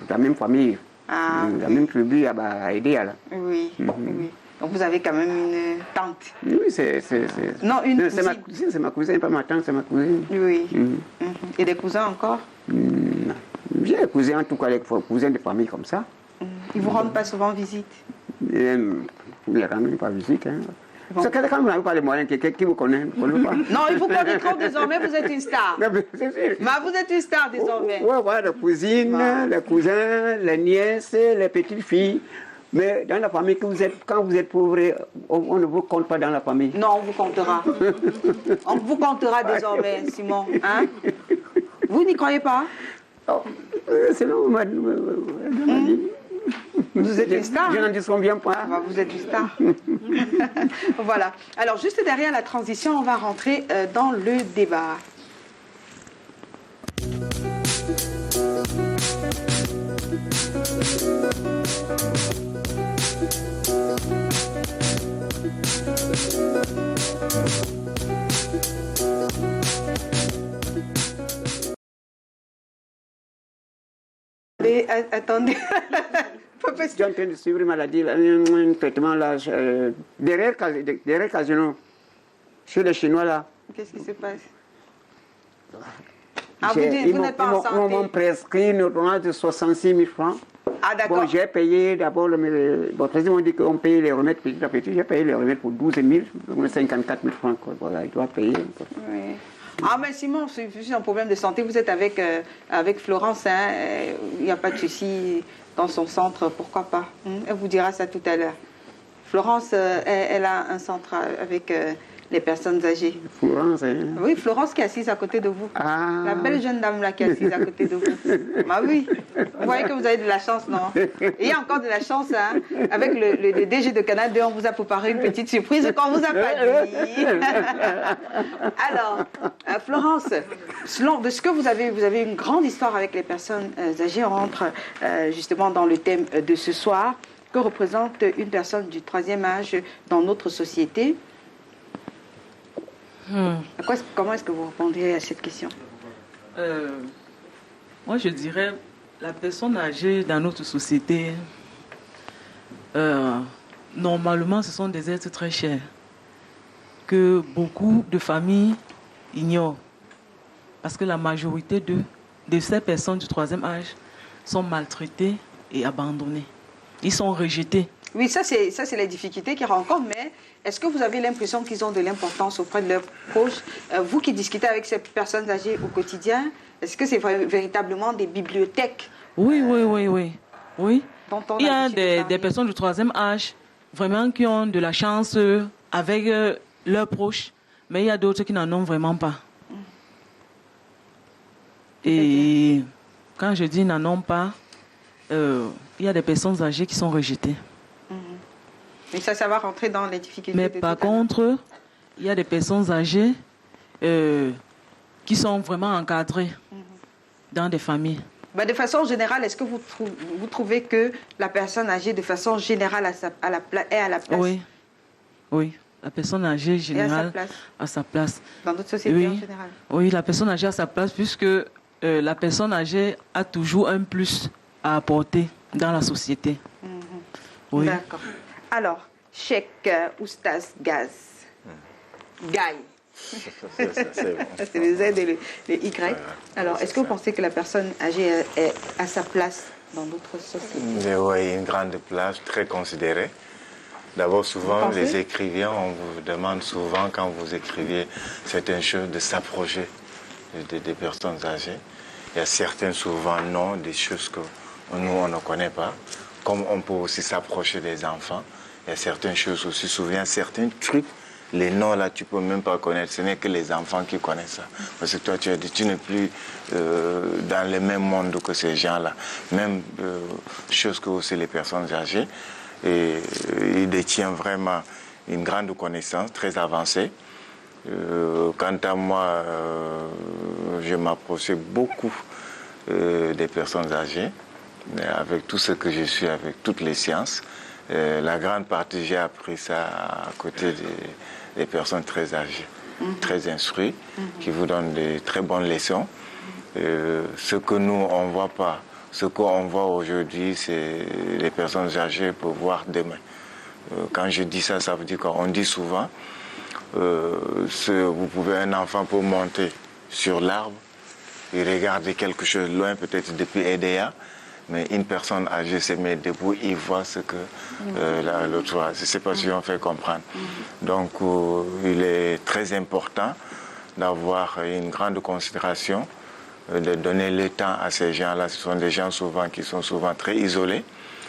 la même famille, la même tribu à Edea, là. Oui. Donc vous avez quand même une tante? Oui, c'est... Non, une cousine. C'est ma cousine, pas ma tante, c'est ma cousine. Oui. Et des cousins encore? Non. J'ai des cousins, en tout cas, les cousins de famille comme ça. Ils ne vous rendent pas souvent visite? Ils ne les rendent pas visite, hein. Bon. C'est quand vous n'avez pas les moyens, qui vous connaît, pas. Non, ils vous connaissent trop désormais, vous êtes une star. C'est sûr. Mais vous êtes une star désormais. Oui, les cousines, les cousins, les nièces, les petites filles. Mais dans la famille, quand vous êtes pauvre, on ne vous compte pas dans la famille. Non, on vous comptera. On vous comptera désormais, Simon. Hein? Vous n'y croyez pas? C'est là où m'a dit. Vous êtes une star? Je n'en disconviens pas. Vous êtes une star. Voilà. Alors, juste derrière la transition, on va rentrer dans le débat. Attendez. Je suis en train de suivre une maladie, un traitement là, derrière Casino, chez les Chinois là. Qu'est-ce qui se passe? Ah, vous n'êtes pas en santé. Ils m'ont prescrit une ordonnance de 66 000 francs. Ah, d'accord. Bon, j'ai payé d'abord, bon, ils m'ont dit qu'on payait les remèdes petit à petit. J'ai payé les remèdes pour 12 000, 54 000 francs. Quoi. Voilà, il doit payer. Oui. Ah, mais Simon, c'est un problème de santé. Vous êtes avec Florence, hein. Il n'y a pas de souci dans son centre, pourquoi pas. Elle vous dira ça tout à l'heure. Florence, elle a un centre avec les personnes âgées. Florence, hein? Oui, Florence qui est assise à côté de vous. Ah. La belle jeune dame là qui est assise à côté de vous. Ah oui, vous voyez que vous avez de la chance, non? Et il y a encore de la chance, hein. Avec le DG de Canal 2, on vous a préparé une petite surprise qu'on vous a pas dit. Alors, Florence, selon de ce que vous avez une grande histoire avec les personnes âgées. On rentre justement dans le thème de ce soir. Que représente une personne du 3e âge dans notre société? Comment est-ce que vous répondriez à cette question? Moi, je dirais, la personne âgée dans notre société, normalement, ce sont des êtres très chers, que beaucoup de familles ignorent. Parce que la majorité de ces personnes du 3e âge sont maltraitées et abandonnées. Ils sont rejetés. Oui, ça c'est les difficultés qu'ils rencontrent, mais est-ce que vous avez l'impression qu'ils ont de l'importance auprès de leurs proches? Vous qui discutez avec ces personnes âgées au quotidien, est-ce que c'est véritablement des bibliothèques? Oui. Il y a des personnes personnes du 3e âge vraiment qui ont de la chance avec leurs proches, mais il y a d'autres qui n'en ont vraiment pas. Et quand je dis n'en ont pas, il y a des personnes âgées qui sont rejetées. Mais ça va rentrer dans les difficultés. Mais par contre, il y a des personnes âgées qui sont vraiment encadrées dans des familles. Ben de façon générale, est-ce que vous trouvez que la personne âgée, de façon générale, est à la place? Oui. La personne âgée générale a sa place. Dans notre société en général? Oui, la personne âgée a sa place puisque la personne âgée a toujours un plus à apporter dans la société. Oui. D'accord. Alors, Cheikh Oustaz Gaz. Gaï. C'est le Z et le Y. Alors, est-ce que vous pensez que la personne âgée est à sa place dans notre société? Oui, une grande place, très considérée. D'abord, souvent, les écrivains, on vous demande souvent, quand vous écrivez certaines choses, de s'approcher des personnes âgées. Il y a certaines, souvent, non, des choses que nous, on ne connaît pas. Comme on peut aussi s'approcher des enfants. Il y a certaines choses aussi, souvent, certains trucs, les noms là, tu ne peux même pas connaître. Ce n'est que les enfants qui connaissent ça. Parce que toi, tu as dit, tu n'es plus dans le même monde que ces gens-là. Même chose que aussi les personnes âgées. Et ils détiennent vraiment une grande connaissance, très avancée. Quant à moi, je m'approchais beaucoup des personnes âgées, avec tout ce que je suis, avec toutes les sciences. La grande partie, j'ai appris ça à côté des personnes très âgées, très instruites, qui vous donnent de très bonnes leçons. Ce que nous, on ne voit pas, ce qu'on voit aujourd'hui, c'est les personnes âgées pour voir demain. Quand je dis ça, ça veut dire qu'on dit souvent, vous pouvez, un enfant peut monter sur l'arbre et regarder quelque chose loin, peut-être depuis EDA, mais une personne âgée se met debout, il voit ce que l'autre voit. Je ne sais pas si on fait comprendre. Donc, il est très important d'avoir une grande considération, de donner le temps à ces gens-là. Ce sont des gens souvent qui sont souvent très isolés.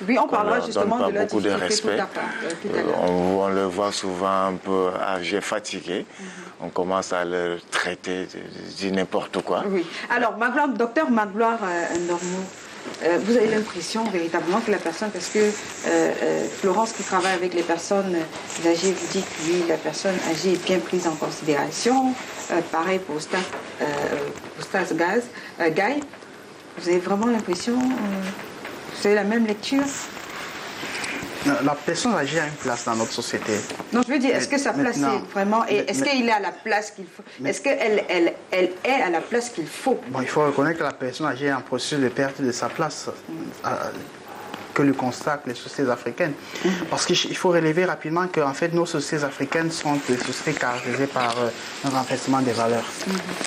Oui, on parlera justement de leur beaucoup de respect. On le voit souvent un peu âgé, fatigué. On commence à le traiter de n'importe quoi. Oui. Alors, docteur Magloire Normaux, vous avez l'impression véritablement que la personne, parce que Florence qui travaille avec les personnes âgées vous dit que oui, la personne âgée est bien prise en considération. Pareil pour Oustaz Gaï. Vous avez vraiment l'impression, vous avez la même lecture? La personne âgée a une place dans notre société. Non, je veux dire, est-ce que sa place est vraiment... Est-ce qu'il est à la place qu'il faut? Est-ce qu'elle est à la place qu'il faut? Bon, il faut reconnaître que la personne âgée est en processus de perte de sa place. Que le constatent les sociétés africaines. Parce qu'il faut relever rapidement que en fait, nos sociétés africaines sont des sociétés caractérisées par un renversement des valeurs.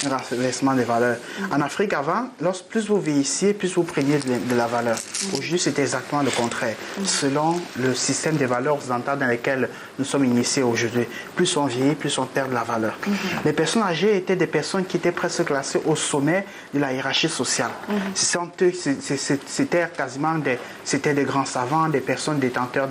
Un renversement des valeurs. En Afrique, avant, plus vous vieillissiez, plus vous preniez de la valeur. Aujourd'hui, c'est exactement le contraire. Selon le système des valeurs occidentales dans lesquelles nous sommes initiés aujourd'hui, plus on vieillit, plus on perd de la valeur. Les personnes âgées étaient des personnes qui étaient presque classées au sommet de la hiérarchie sociale. C'était quasiment des grands savants, des personnes détenteurs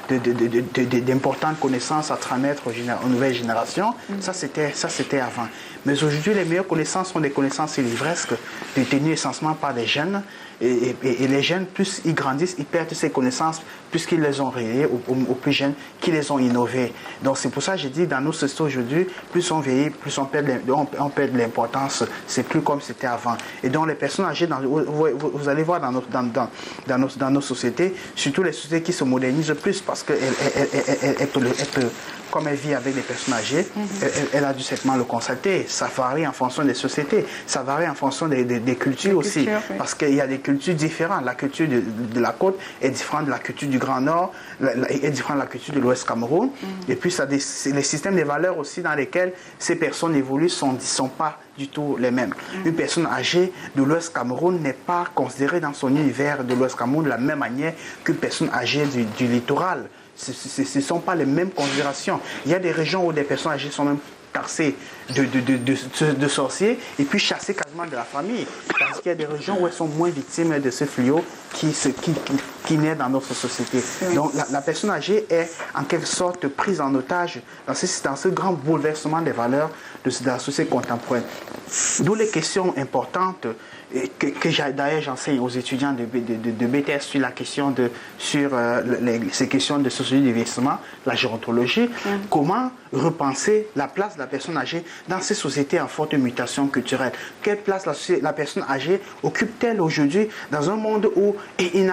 d'importantes connaissances à transmettre aux nouvelles générations. Ça, c'était avant. Mais aujourd'hui, les meilleures connaissances sont des connaissances livresques, détenues essentiellement par des jeunes. Et les jeunes, plus ils grandissent, ils perdent ces connaissances, puisqu'ils les ont révélées aux plus jeunes, qui les ont innovées. Donc c'est pour ça que je dis, dans nos sociétés aujourd'hui, plus on vieillit, plus on perd de l'importance. C'est plus comme c'était avant. Et donc les personnes âgées, vous allez voir dans nos sociétés, surtout les sociétés qui se modernisent plus, parce qu'elle peut, comme elle vit avec des personnes âgées, elle a dû certainement le constater. Ça varie en fonction des sociétés, ça varie en fonction des cultures aussi. Parce qu'il y a des cultures différentes. La culture de la côte est différente de la culture du Grand Nord, est différente de la culture de l'Ouest Cameroun. Et puis, les systèmes de valeurs aussi dans lesquels ces personnes évoluent ne sont pas du tout les mêmes. Une personne âgée de l'Ouest Cameroun n'est pas considérée dans son univers de l'Ouest Cameroun de la même manière qu'une personne âgée du littoral. Ce ne sont pas les mêmes considérations. Il y a des régions où des personnes âgées sont même taxées de sorciers et puis chassées quasiment de la famille. Parce qu'il y a des régions où elles sont moins victimes de ce fléau qui naît dans notre société. Donc la personne âgée est en quelque sorte prise en otage dans ce grand bouleversement des valeurs de la société contemporaine. D'où les questions importantes que d'ailleurs j'enseigne aux étudiants de BTS sur ces questions de sociologie du vieillissement, la gérontologie, comment repenser la place de la personne âgée dans ces sociétés en forte mutation culturelle. Quelle place la personne âgée occupe-t-elle aujourd'hui dans un monde où il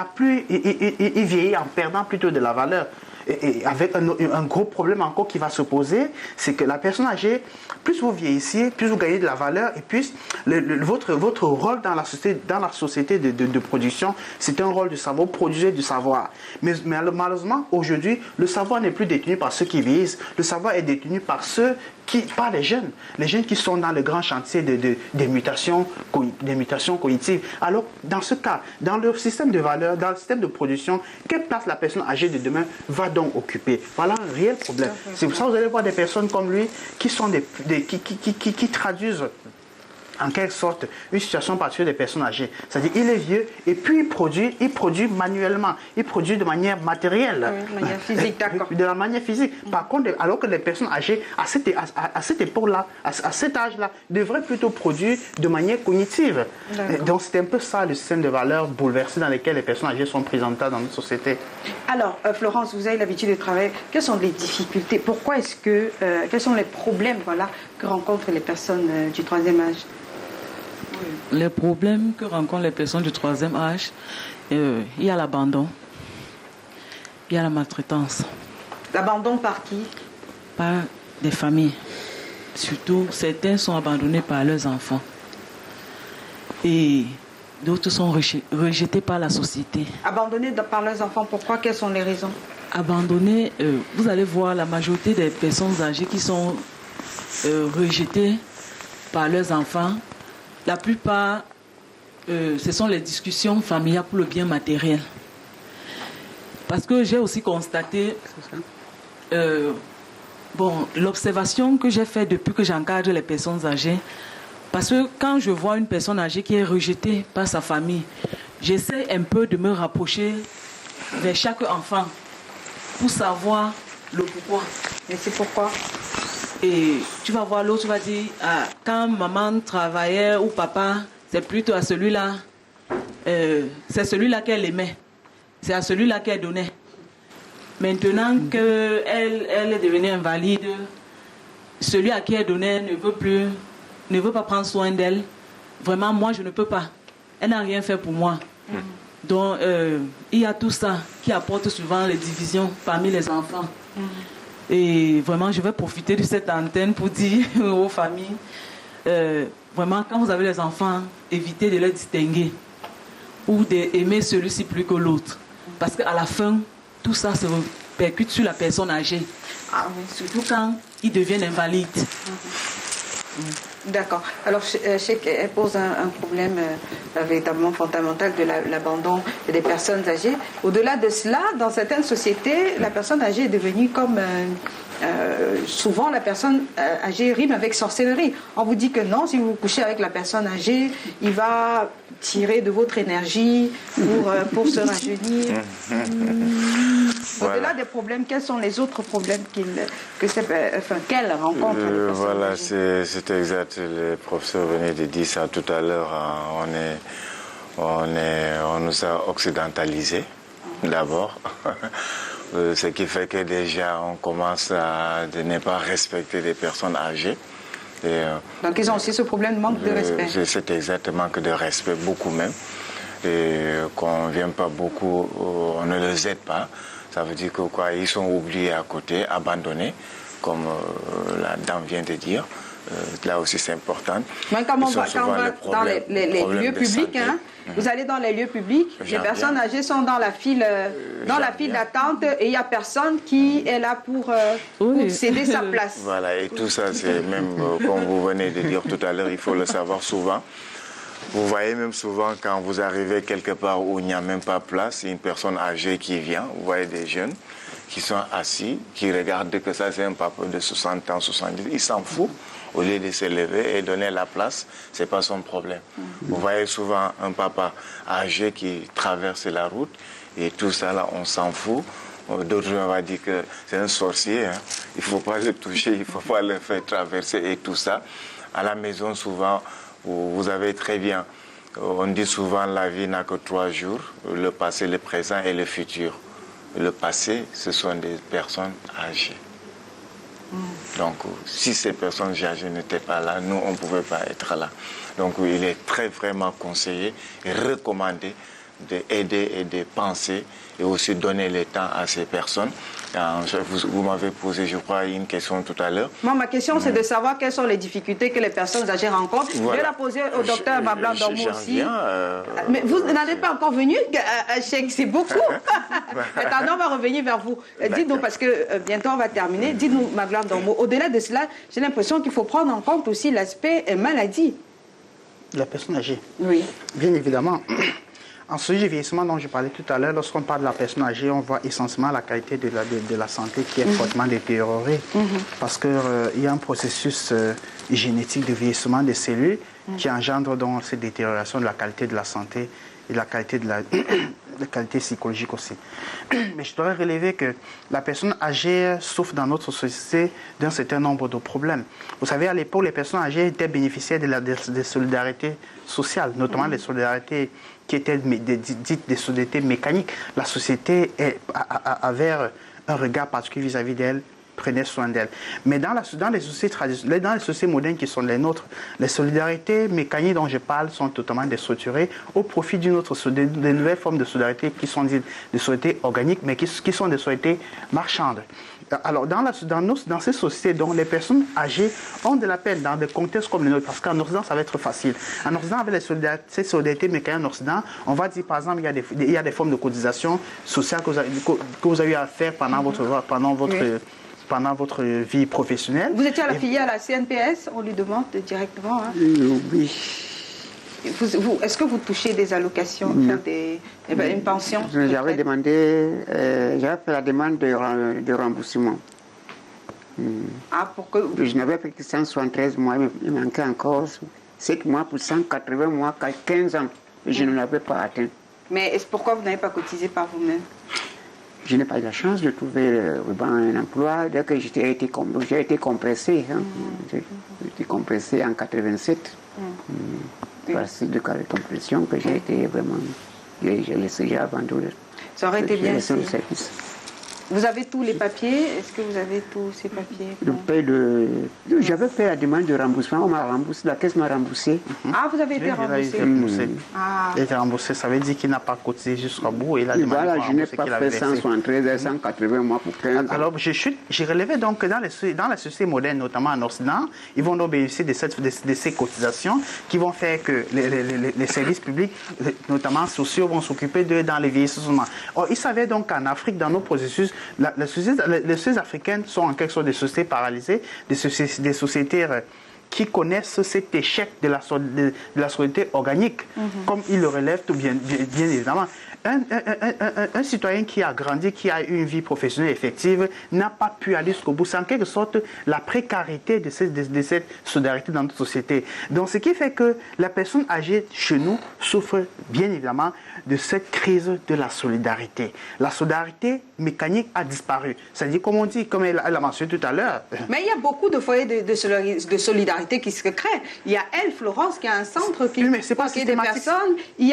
vieillit en perdant plutôt de la valeur? Et avec un gros problème encore qui va se poser, c'est que la personne âgée, plus vous vieillissez, plus vous gagnez de la valeur, et plus votre rôle dans la société de production, c'est un rôle de savoir, produire du savoir. Mais malheureusement, aujourd'hui, le savoir n'est plus détenu par ceux qui vieillissent, le savoir est détenu par les jeunes qui sont dans le grand chantier des mutations cognitives. Alors, dans ce cas, dans le système de valeur, dans le système de production, quelle place la personne âgée de demain va donc occuper? Voilà un réel problème. C'est pour ça que vous allez voir des personnes comme lui qui traduisent en quelque sorte une situation particulière des personnes âgées. C'est-à-dire il est vieux et puis il produit manuellement, il produit de manière matérielle. Oui, de manière physique, d'accord. De la manière physique. Par contre, alors que les personnes âgées, à cette époque-là, à cet âge-là, devraient plutôt produire de manière cognitive. Donc c'est un peu ça le système de valeurs bouleversé dans lequel les personnes âgées sont présentes dans notre société. Alors, Florence, vous avez l'habitude de travailler. Quelles sont les difficultés? Pourquoi quels sont les problèmes que rencontrent les personnes du troisième âge? Les problèmes que rencontrent les personnes du troisième âge, il y a l'abandon, il y a la maltraitance. L'abandon par qui? Par des familles. Surtout, certains sont abandonnés par leurs enfants. Et d'autres sont rejetés par la société. Abandonnés par leurs enfants, pourquoi? Quelles sont les raisons? Abandonnés, vous allez voir la majorité des personnes âgées qui sont rejetées par leurs enfants. La plupart, ce sont les discussions familiales pour le bien matériel. Parce que j'ai aussi constaté, l'observation que j'ai faite depuis que j'encadre les personnes âgées, parce que quand je vois une personne âgée qui est rejetée par sa famille, j'essaie un peu de me rapprocher vers chaque enfant pour savoir le pourquoi. Et c'est pourquoi? Et tu vas voir l'autre, tu vas dire, quand maman travaillait ou papa, c'est plutôt à celui-là, c'est celui-là qu'elle aimait, c'est à celui-là qu'elle donnait. Maintenant qu'elle est devenue invalide, celui à qui elle donnait ne veut pas prendre soin d'elle. Vraiment, moi, je ne peux pas. Elle n'a rien fait pour moi. Donc, il y a tout ça qui apporte souvent les divisions parmi les enfants. Et vraiment, je vais profiter de cette antenne pour dire aux familles, vraiment, quand vous avez les enfants, évitez de les distinguer ou d'aimer celui-ci plus que l'autre. Parce qu'à la fin, tout ça se répercute sur la personne âgée. Ah oui. Surtout quand ils deviennent invalides. D'accord. Alors, je sais qu'elle pose un problème véritablement fondamental de l'abandon des personnes âgées. Au-delà de cela, dans certaines sociétés, la personne âgée est devenue comme... souvent, la personne âgée rime avec sorcellerie. On vous dit que non, si vous couchez avec la personne âgée, il va tirer de votre énergie pour se rajeunir. Au-delà des problèmes, quels sont les autres problèmes qu'elle rencontre? Voilà, c'est exact. Le professeur venait de dire ça tout à l'heure. On nous a occidentalisés d'abord. Ce qui fait que déjà on commence à ne pas respecter des personnes âgées. Donc ils ont aussi ce problème de manque de respect. C'est exactement que de respect, beaucoup même. Et qu'on ne vient pas beaucoup, on ne les aide pas. Ça veut dire que quoi, ils sont oubliés à côté, abandonnés, comme la dame vient de dire. Là aussi c'est important. Mais quand on va dans les lieux publics, hein, vous allez dans les lieux publics, les personnes âgées sont dans la file d'attente et il n'y a personne qui est là pour céder sa place. Voilà, et tout ça, c'est même, comme vous venez de dire tout à l'heure, il faut le savoir souvent. Vous voyez même souvent quand vous arrivez quelque part où il n'y a même pas place, une personne âgée qui vient, vous voyez des jeunes qui sont assis, qui regardent que ça c'est un papa de 60 ans, 70, il s'en fout. Au lieu de se lever et donner la place, ce n'est pas son problème. Vous voyez souvent un papa âgé qui traverse la route et tout ça là, on s'en fout. D'autres vont dire que c'est un sorcier, hein. Il ne faut pas le toucher, il ne faut pas le faire traverser et tout ça. À la maison, souvent, vous avez très bien, on dit souvent la vie n'a que 3 jours, le passé, le présent et le futur. Le passé, ce sont des personnes âgées. Donc, si ces personnes âgées n'étaient pas là, nous, on ne pouvait pas être là. Donc, il est très vraiment conseillé et recommandé d'aider et de penser et aussi donner le temps à ces personnes. Vous m'avez posé, je crois, une question tout à l'heure. Moi, ma question, c'est de savoir quelles sont les difficultés que les personnes âgées rencontrent. Voilà. Je vais la poser au docteur Mablan Dormo aussi. Mais vous n'êtes pas encore venu, c'est beaucoup. Attends, on va revenir vers vous. Dites-nous, parce que bientôt on va terminer, dites-nous, Mablan Dormo, au-delà de cela, j'ai l'impression qu'il faut prendre en compte aussi l'aspect maladie. La personne âgée. Oui. Bien évidemment. En ce vieillissement dont je parlais tout à l'heure, lorsqu'on parle de la personne âgée, on voit essentiellement la qualité de la santé qui est fortement détériorée. Parce qu'il y a un processus génétique de vieillissement des cellules qui engendre donc cette détérioration de la qualité de la santé et de la qualité de la qualité psychologique aussi. Mais je dois relever que la personne âgée souffre dans notre société d'un certain nombre de problèmes. Vous savez, à l'époque, les personnes âgées étaient bénéficiaires des solidarités sociales, notamment les solidarités qui étaient dites des solidarités mécaniques. La société avait un regard particulier vis-à-vis d'elles, prenait soin d'elles. Mais dans les sociétés traditionnelles, dans les sociétés modernes qui sont les nôtres, les solidarités mécaniques dont je parle sont totalement déstructurées au profit des nouvelles formes de solidarité qui sont dites des solidarités organiques, mais qui sont des solidarités marchandes. Alors, dans ces sociétés, donc, les personnes âgées ont de la peine dans des contextes comme les nôtres, parce qu'en Occident, ça va être facile. En Occident, avec ces solidarités mécaniques en Occident, on va dire, par exemple, il y a des formes de cotisation sociale que vous avez à faire pendant votre vie professionnelle. Vous étiez affilié à la CNPS, on lui demande directement. Hein. Oui. Est-ce que vous touchez des allocations, une pension? J'avais fait la demande de remboursement. Ah, pour que... Je n'avais fait que 173 mois, il manquait encore 7 mois pour 180 mois, 15 ans. Je ne l'avais pas atteint. Mais pourquoi vous n'avez pas cotisé par vous-même? Je n'ai pas eu la chance de trouver un emploi dès que j'ai été compressé. Hein. J'ai été compressé en 87. Par suite de compression que j'ai été vraiment... J'ai laissé, j'ai abandonné. Ça aurait été bien le service. Vous avez tous les papiers? Est-ce que vous avez tous ces papiers? J'avais fait la demande de remboursement, on m'a remboursé, la caisse m'a remboursé. Ah, vous avez été remboursé? Il a été remboursé, ça veut dire qu'il n'a pas cotisé jusqu'au bout. Il a demandé voilà, je n'ai pas fait 173 180 mois pour 15 ans. Alors, j'ai relevé donc que dans la société moderne, notamment en Occident, ils vont donc bénéficier de ces cotisations qui vont faire que les services publics, notamment sociaux, vont s'occuper d'eux dans les vieillissements. Or, ils savaient donc qu'en Afrique, dans nos processus, les sociétés africaines sont en quelque sorte des sociétés paralysées, des sociétés qui connaissent cet échec de la solidarité organique, comme ils le relèvent tout bien évidemment. Un citoyen qui a grandi, qui a eu une vie professionnelle effective, n'a pas pu aller jusqu'au bout. C'est en quelque sorte la précarité de cette solidarité dans notre société. Donc, ce qui fait que la personne âgée chez nous souffre bien évidemment de cette crise de la solidarité. La solidarité mécanique a disparu. C'est-à-dire, comme on dit, comme elle a mentionné tout à l'heure. Mais il y a beaucoup de foyers de solidarité qui se créent. Il y a elle, Florence, qui a un centre qui accueille des personnes. Il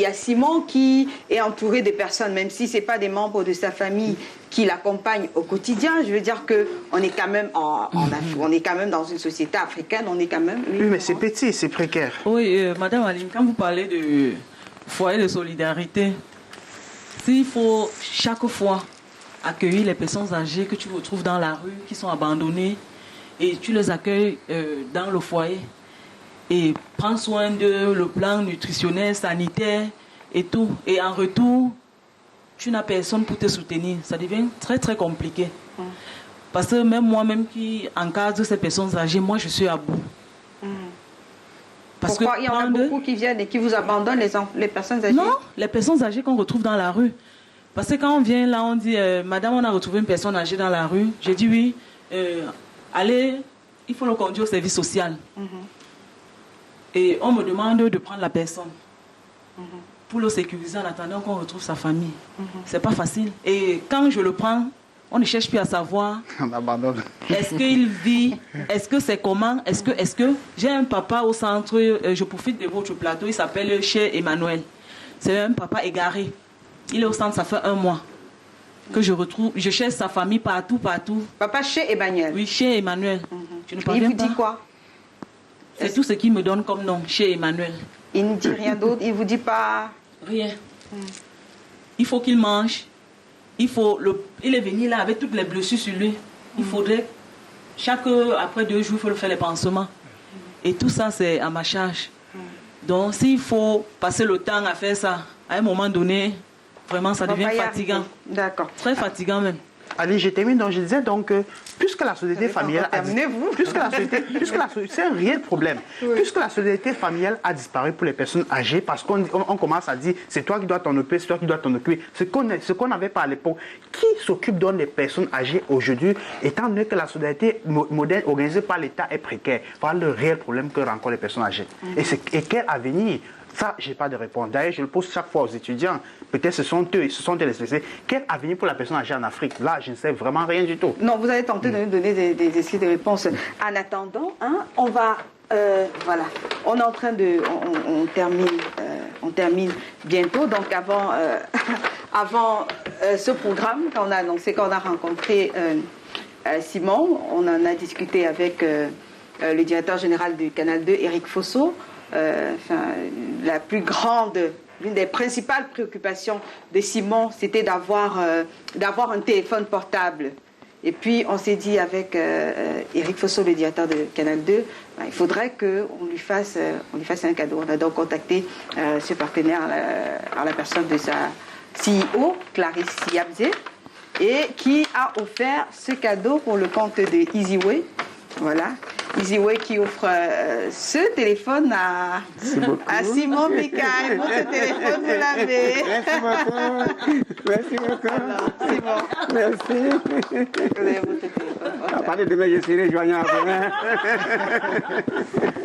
y a Simon qui est entouré des personnes, même si ce n'est pas des membres de sa famille qui l'accompagnent au quotidien. Je veux dire qu'on est quand même on est quand même dans une société africaine, on est quand même... Oui, mais c'est petit, c'est précaire. Oui, Madame Aline, quand vous parlez de foyer de solidarité, s'il faut chaque fois accueillir les personnes âgées que tu retrouves dans la rue, qui sont abandonnées, et tu les accueilles dans le foyer, et prends soin de le plan nutritionnel, sanitaire et tout. Et en retour, tu n'as personne pour te soutenir. Ça devient très très compliqué. Parce que même moi-même qui encadre ces personnes âgées, moi je suis à bout. Parce pourquoi il y en a beaucoup qui viennent et qui vous abandonnent, les personnes âgées? Non, les personnes âgées qu'on retrouve dans la rue. Parce que quand on vient là, on dit, Madame, on a retrouvé une personne âgée dans la rue. J'ai dit oui, allez, il faut le conduire au service social. Et on me demande de prendre la personne pour le sécuriser en attendant qu'on retrouve sa famille. C'est pas facile. Et quand je le prends, on ne cherche plus à savoir. On abandonne. Est-ce qu'il vit? Est-ce que c'est comment? Est-ce que j'ai un papa au centre? Je profite de votre plateau. Il s'appelle Chez Emmanuel. C'est un papa égaré. Il est au centre, ça fait 1 mois que je retrouve. Je cherche sa famille partout. Papa Chez Emmanuel? Oui, Chez Emmanuel. Tu ne parviens pas? Il vous dit quoi? C'est tout ce qu'il me donne comme nom, Chez Emmanuel. Il ne dit rien d'autre? Il ne vous dit pas? Rien. Il faut qu'il mange. Il est venu là avec toutes les blessures sur lui. Il faudrait, après 2 jours, il faut le faire les pansements. Et tout ça, c'est à ma charge. Donc, s'il faut passer le temps à faire ça, à un moment donné, vraiment, ça devient fatigant. D'accord. Très fatigant même. Allez, je termine. Donc, je disais donc, puisque la solidarité familiale c'est un réel problème. Oui. Puisque la solidarité familiale a disparu pour les personnes âgées, parce qu'on commence à dire, c'est toi qui dois t'en occuper, c'est toi qui dois t'en occuper. Ce qu'on n'avait pas à l'époque. Qui s'occupe donc des personnes âgées aujourd'hui, étant donné que la solidarité moderne organisée par l'État est précaire? Voilà le réel problème que rencontrent les personnes âgées. Et quel avenir? Ça, je n'ai pas de réponse. D'ailleurs, je le pose chaque fois aux étudiants. Peut-être ce sont eux les spécialistes. Quel avenir pour la personne âgée en Afrique? Là, je ne sais vraiment rien du tout. Non, vous avez tenté de nous donner des essais de réponses. En attendant, on va... voilà, on est en train de... On termine bientôt. Donc, avant ce programme qu'on a annoncé, qu'on a rencontré Simon, on en a discuté avec le directeur général du Canal 2, Éric Fosso. L'une des principales préoccupations de Simon, c'était d'avoir un téléphone portable. Et puis, on s'est dit avec Éric Fosso, le directeur de Canal 2, il faudrait qu'on lui fasse un cadeau. On a donc contacté ce partenaire à la personne de sa CEO, Clarisse Siabze, et qui a offert ce cadeau pour le compte de EasyWay. Voilà. EasyWay qui offre ce téléphone à Simon Bikaï. Votre téléphone, vous l'avez. Merci beaucoup. Alors, Simon. Merci. Vous avez votre téléphone. À partir de demain, je serai joignable.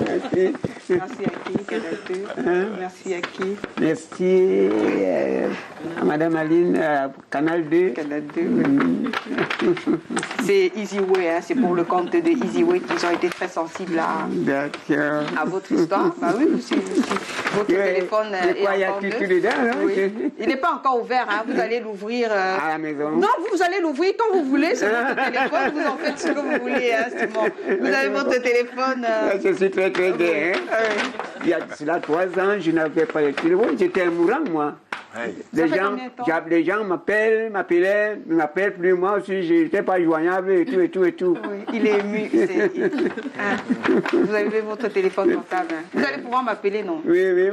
Merci. Merci. Canal 2. Merci à qui? Merci à Madame Aline, Canal 2. Canal 2. C'est Easyway, hein, c'est pour le compte de Easyway qu'ils ont été très sensibles à votre histoire. Bah oui, votre téléphone est encore neuf. Oui. Il n'est pas encore ouvert, hein, vous allez l'ouvrir. À la maison. Non, vous allez l'ouvrir quand vous voulez sur votre téléphone, vous en faites ce que vous voulez, hein, Simon. Vous avez votre téléphone. Je suis très très bien. Hein. Il y a cela 3 ans, je n'avais pas de téléphone, j'étais un mourant, moi. Ouais. Les gens m'appellent, ne m'appellent plus, moi aussi, je n'étais pas joignable et tout. Oui, il est ému. Vous avez votre téléphone portable. Hein. Vous allez pouvoir m'appeler, non? Oui.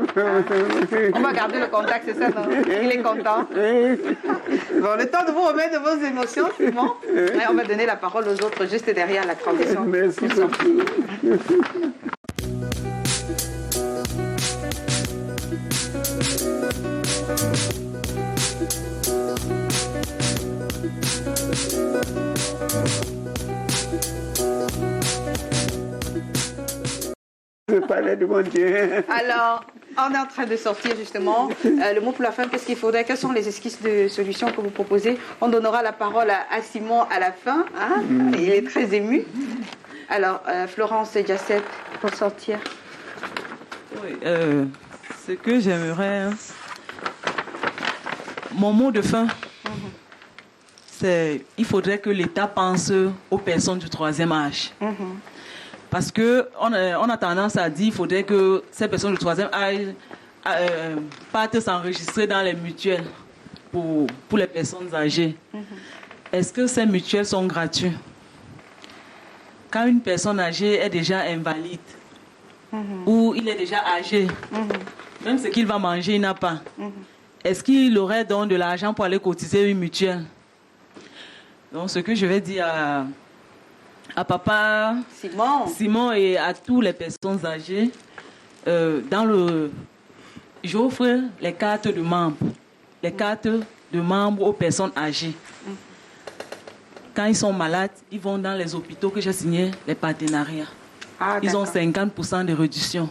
On va garder le contact, c'est ça, non? Il est content. Bon, le temps de vous remettre de vos émotions, Simon. On va donner la parole aux autres juste derrière la transition. Merci. Je parlais de mon Dieu. Alors, on est en train de sortir justement. Le mot pour la fin, qu'est-ce qu'il faudrait? Quelles sont les esquisses de solutions que vous proposez? On donnera la parole à Simon à la fin. Hein? Il est très ému. Alors, Florence et Jacette, pour sortir. Oui, ce que j'aimerais... Hein, mon mot de fin, c'est il faudrait que l'État pense aux personnes du 3e âge. Parce qu'on a tendance à dire qu'il faudrait que ces personnes du 3e âge partent s'enregistrer dans les mutuelles pour les personnes âgées. Est-ce que ces mutuelles sont gratuites? Quand une personne âgée est déjà invalide ou il est déjà âgé, même ce qu'il va manger, il n'a pas. Est-ce qu'il aurait donc de l'argent pour aller cotiser une mutuelle? Donc, ce que je vais dire à papa Simon et à toutes les personnes âgées, j'offre les cartes de membres. Les cartes de membres aux personnes âgées. Quand ils sont malades, ils vont dans les hôpitaux que j'ai signés, les partenariats. Ils ont 50% de réduction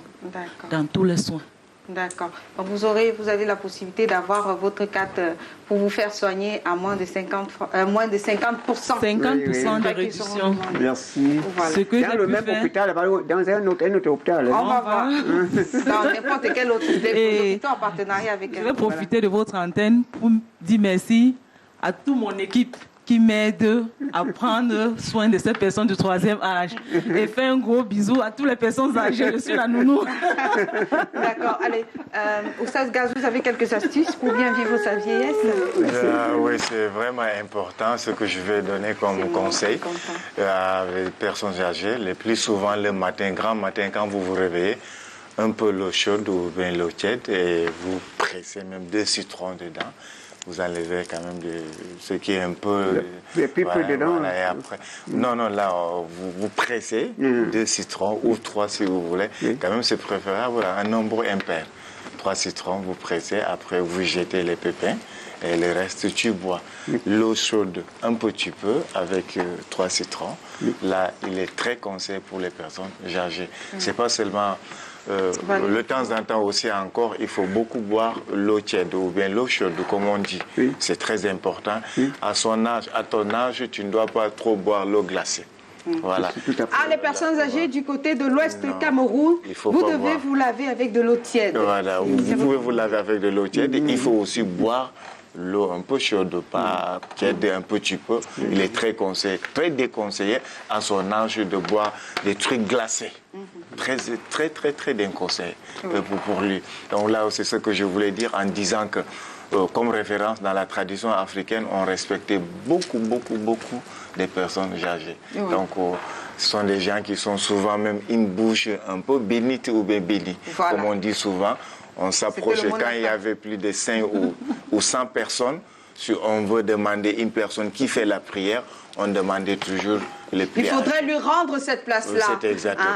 dans tous les soins. D'accord. Donc vous avez la possibilité d'avoir votre carte pour vous faire soigner à moins de 50%. 50% de réduction. Merci. Voilà. Ce que dans le même hôpital, dans un autre hôpital. On va voir. Dans n'importe quel autre hôpital en partenariat avec elle. Je vais profiter de votre antenne pour dire merci à toute mon équipe qui m'aide à prendre soin de ces personnes du 3e âge. Et fais un gros bisou à toutes les personnes âgées. Je suis la nounou. D'accord. Allez, Oustaz Gaz, vous avez quelques astuces pour bien vivre sa vieillesse? Oui, c'est vraiment important ce que je vais donner comme conseil aux personnes âgées. Le plus souvent le matin, grand matin, quand vous vous réveillez, un peu l'eau chaude ou bien l'eau tiède et vous pressez même 2 citrons dedans. Vous enlevez quand même ce qui est un peu... Les pipes dedans. Voilà, et après, non, là, vous pressez 2 citrons ou 3 si vous voulez. Quand même, c'est préférable, voilà, un nombre impair. 3 citrons, vous pressez, après vous jetez les pépins et le reste, tu bois. L'eau chaude, un petit peu, avec 3 citrons. Là, il est très conseillé pour les personnes âgées. C'est pas seulement... de temps en temps aussi encore, il faut beaucoup boire l'eau tiède ou bien l'eau chaude, comme on dit. C'est très important. À ton âge, tu ne dois pas trop boire l'eau glacée. Voilà. Les personnes âgées du côté de l'ouest du Cameroun, vous devez vous laver avec de l'eau tiède. Voilà, vous pouvez vous laver avec de l'eau tiède. Il faut aussi boire l'eau un peu chaude, pas tiède un petit peu. Il est très déconseillé à son âge de boire des trucs glacés. Très déconseillé pour lui. Donc là, c'est ce que je voulais dire en disant que, comme référence, dans la tradition africaine, on respectait beaucoup des personnes âgées. Donc, ce sont des gens qui sont souvent même une bouche un peu bénite ou bien bénie. Comme on dit souvent, on s'approchait quand il y avait plus de 5 ou 100 personnes. Si on veut demander une personne qui fait la prière, on demandait toujours les prières. Il faudrait lui rendre cette place-là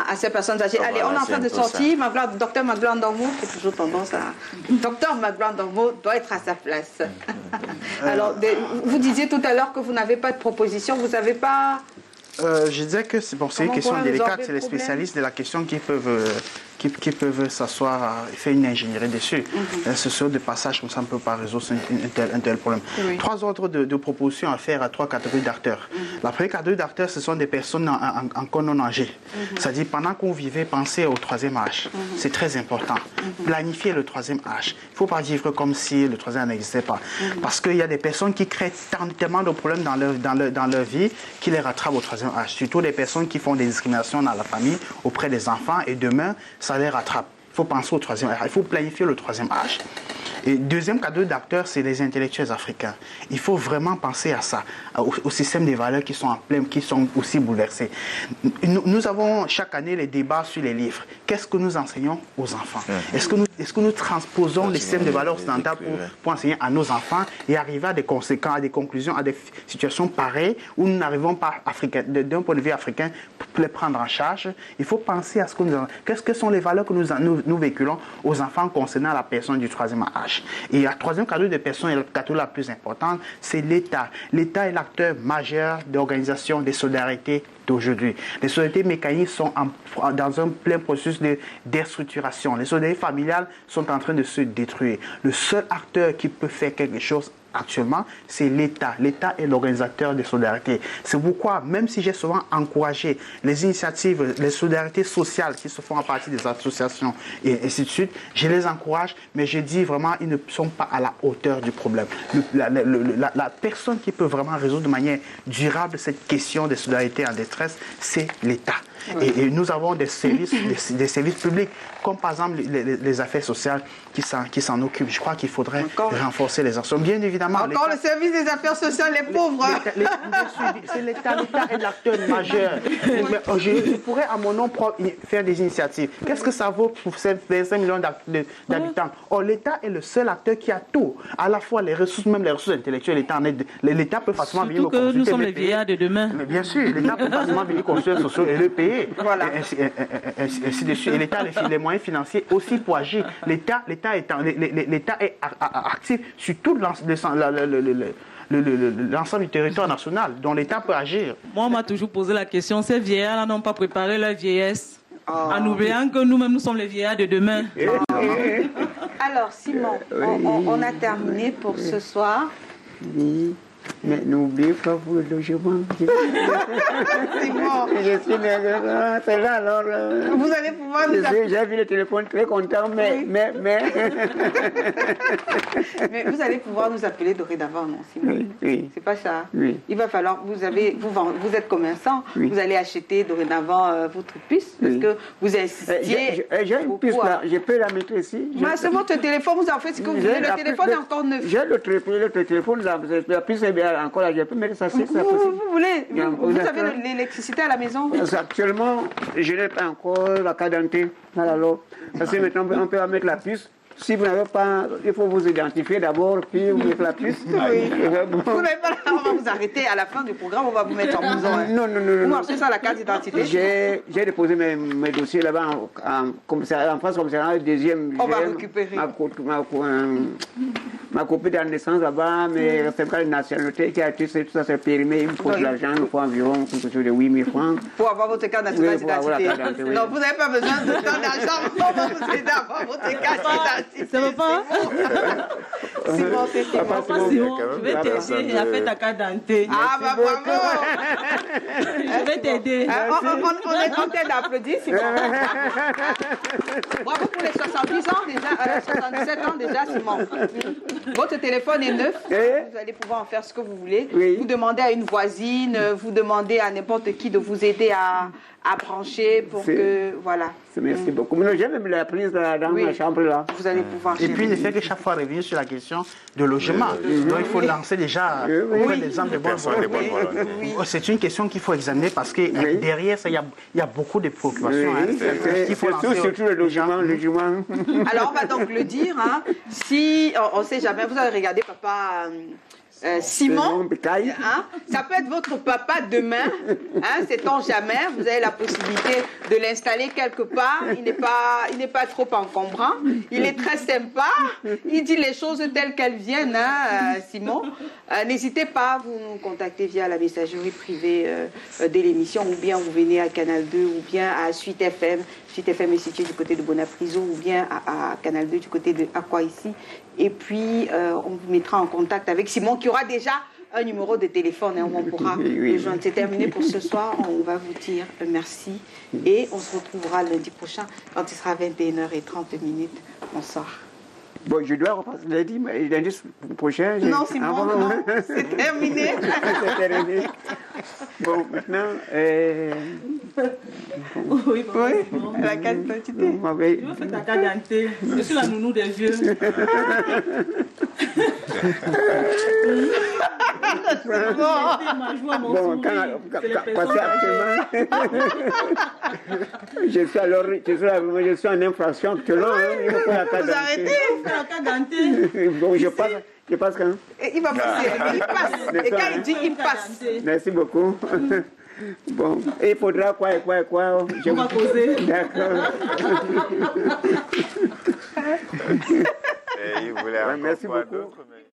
à ces personnes âgées. Allez, on est en train de sortir. Docteur Magloire-Ndongo, c'est toujours tendance à... Docteur Magloire-Ndongo doit être à sa place. Alors, vous disiez tout à l'heure que vous n'avez pas de proposition, vous n'avez pas... Je disais que c'est une question délicate, c'est les spécialistes de la question qui peuvent qui peuvent s'asseoir et faire une ingénierie dessus. Ce sont des passages comme ça, on peut pas résoudre un tel problème. Oui. 3 ordres de propositions à faire à 3 catégories d'acteurs. La première catégorie d'acteurs, ce sont des personnes encore non âgées. C'est-à-dire, pendant qu'on vivait, pensez au 3e âge. C'est très important. Planifier le 3e âge. Il ne faut pas vivre comme si le 3e n'existait pas. Parce qu'il y a des personnes qui créent tellement de problèmes dans leur vie qui les rattrapent au 3e âge. Surtout des personnes qui font des discriminations dans la famille auprès des enfants et demain, ça les rattrape. Il faut penser au 3e âge. Il faut planifier le 3e âge. Et deuxième catégorie d'acteurs, c'est les intellectuels africains. Il faut vraiment penser à ça, au système des valeurs qui sont en plein, qui sont aussi bouleversés. Nous avons chaque année les débats sur les livres. Qu'est-ce que nous enseignons aux enfants? Est-ce que nous transposons les systèmes de valeurs occidentales pour enseigner à nos enfants et arriver à des conséquences, à des conclusions, à des situations pareilles où nous n'arrivons pas, d'un point de vue africain, pour les prendre en charge? Il faut penser à ce que nous avons. Qu'est-ce que sont les valeurs que nous véhiculons aux enfants concernant la personne du 3e âge? Et la 3e catégorie de personnes, et la catégorie la plus importante, c'est l'État. L'État est l'acteur majeur d'organisation des solidarités d'aujourd'hui. Les solidarités mécaniques sont dans un plein processus de déstructuration. Les solidarités familiales sont en train de se détruire. Le seul acteur qui peut faire quelque chose actuellement, c'est l'État. L'État est l'organisateur des solidarités. C'est pourquoi, même si j'ai souvent encouragé les initiatives, les solidarités sociales qui se font à partir des associations et ainsi de suite, je les encourage, mais je dis vraiment, ils ne sont pas à la hauteur du problème. La personne qui peut vraiment résoudre de manière durable cette question des solidarités en détresse, c'est l'État. Et nous avons des services publics, comme par exemple les affaires sociales qui s'en occupent. Je crois qu'il faudrait renforcer les actions. Bien évidemment. Encore le service des affaires sociales, les pauvres. C'est l'État est l'acteur majeur. Je pourrais à mon nom propre faire des initiatives. Qu'est-ce que ça vaut pour 25 millions d'habitants? Or, l'État est le seul acteur qui a tout. À la fois les ressources, même les ressources intellectuelles, l'État peut facilement venir construire. Surtout que nous sommes les vieillards de demain. Mais bien sûr, l'État peut facilement venir construire un socio et le payer. Voilà. Ainsi de suite. Et l'État a les moyens financiers aussi pour agir. L'État est actif sur tout l'ensemble du territoire national, dont l'État peut agir. Moi, on m'a toujours posé la question, ces vieillards-là n'ont pas préparé leur vieillesse, en oubliant que nous-mêmes, nous sommes les vieillards de demain. Alors, Simon, on a terminé pour ce soir. Oui. Mais n'oubliez pas pour le logement. Simon. Je suis c'est là alors. Vous allez pouvoir nous appeler. J'ai vu le téléphone très content, mais. Mais vous allez pouvoir nous appeler dorénavant, non, Simon? Oui. C'est pas ça? Oui. Il va falloir, vous êtes commerçant, oui. Vous allez acheter dorénavant votre puce, parce que vous insistiez. J'ai une puce là, je peux la mettre ici. C'est votre téléphone, vous en faites ce que vous voulez, le téléphone est encore neuf. J'ai le téléphone là, la puce est bien encore là, je peux mettre ça, c'est ça possible. Vous voulez, vous avez l'électricité à la maison? Actuellement, je n'ai pas encore la carte d'identité. Alors, parce que maintenant, on peut mettre la puce. Si vous n'avez pas, il faut vous identifier d'abord, puis vous mettez la puce. Oui. Vous n'avez pas, on va vous arrêter à la fin du programme, on va vous mettre en prison. Hein. Non. Vous marchez sur la carte d'identité. J'ai déposé mes dossiers là-bas en France commissariat deuxième. On va récupérer. Ma copie de naissance là-bas, mes certificats de nationalité qui a été tout ça, c'est périmé. Il me faut de l'argent, il me faut environ quelque chose de 8 000 francs. Pour avoir votre carte d'identité. Non, vous n'avez pas besoin de tant d'argent. On va vous aider à avoir votre carte d'identité. Ça va pas? Simon, c'est Simon, je vais t'aider à faire ta carte d'identité. Ah, bah bravo! Je vais t'aider. On est content d'applaudir, Simon. Bravo pour les 70 ans déjà, 77 ans déjà, Simon. Votre téléphone est neuf, vous allez pouvoir en faire ce que vous voulez. Oui. Vous demandez à une voisine, vous demandez à n'importe qui de vous aider à brancher pour que, voilà. Merci beaucoup. Mais j'ai même la prise dans ma chambre là. Vous allez pouvoir. Et puis, il ne fait que chaque fois revenir sur la question de logement. Donc, il faut lancer déjà auprès des gens de bonne volonté. C'est une question qu'il faut examiner parce que derrière ça, il y a beaucoup de préoccupations. Surtout le logement. Alors, on va donc le dire. Hein, si, on ne sait jamais, vous avez regardé Papa Simon, Bécaye. hein, ça peut être votre papa demain, hein, sait-on jamais, vous avez la possibilité de l'installer quelque part, il n'est pas trop encombrant, il est très sympa, il dit les choses telles qu'elles viennent, hein, Simon. N'hésitez pas à vous nous contacter via la messagerie privée de l'émission, ou bien vous venez à Canal 2, ou bien à Suite FM. Suite FM est situé du côté de Bonapriso, ou bien à Canal 2 du côté de Aqua ici. Et puis, on vous mettra en contact avec Simon, qui aura déjà un numéro de téléphone, hein, où on pourra le joindre. C'est terminé pour ce soir. On va vous dire merci. Et on se retrouvera lundi prochain, quand il sera 21h30. Bonsoir. Bon, je dois repasser lundi prochain. Non, Simon, non, c'est terminé. C'est terminé. Bon, maintenant... Oui, La carte d'identité. Je veux faire ta carte d'identité. Je suis la nounou des vieux. Bon, parce qu'actuellement, je suis en infraction actuellement. Il faut la carte Vous arrêtez. La carte d'identité. Bon, je passe quand? Il va passer, il passe. Et quand il dit il passe. Merci beaucoup. Bon, il faudra quoi? On va poser. D'accord. Et il voulait encore Merci quoi beaucoup. d'autre, mais...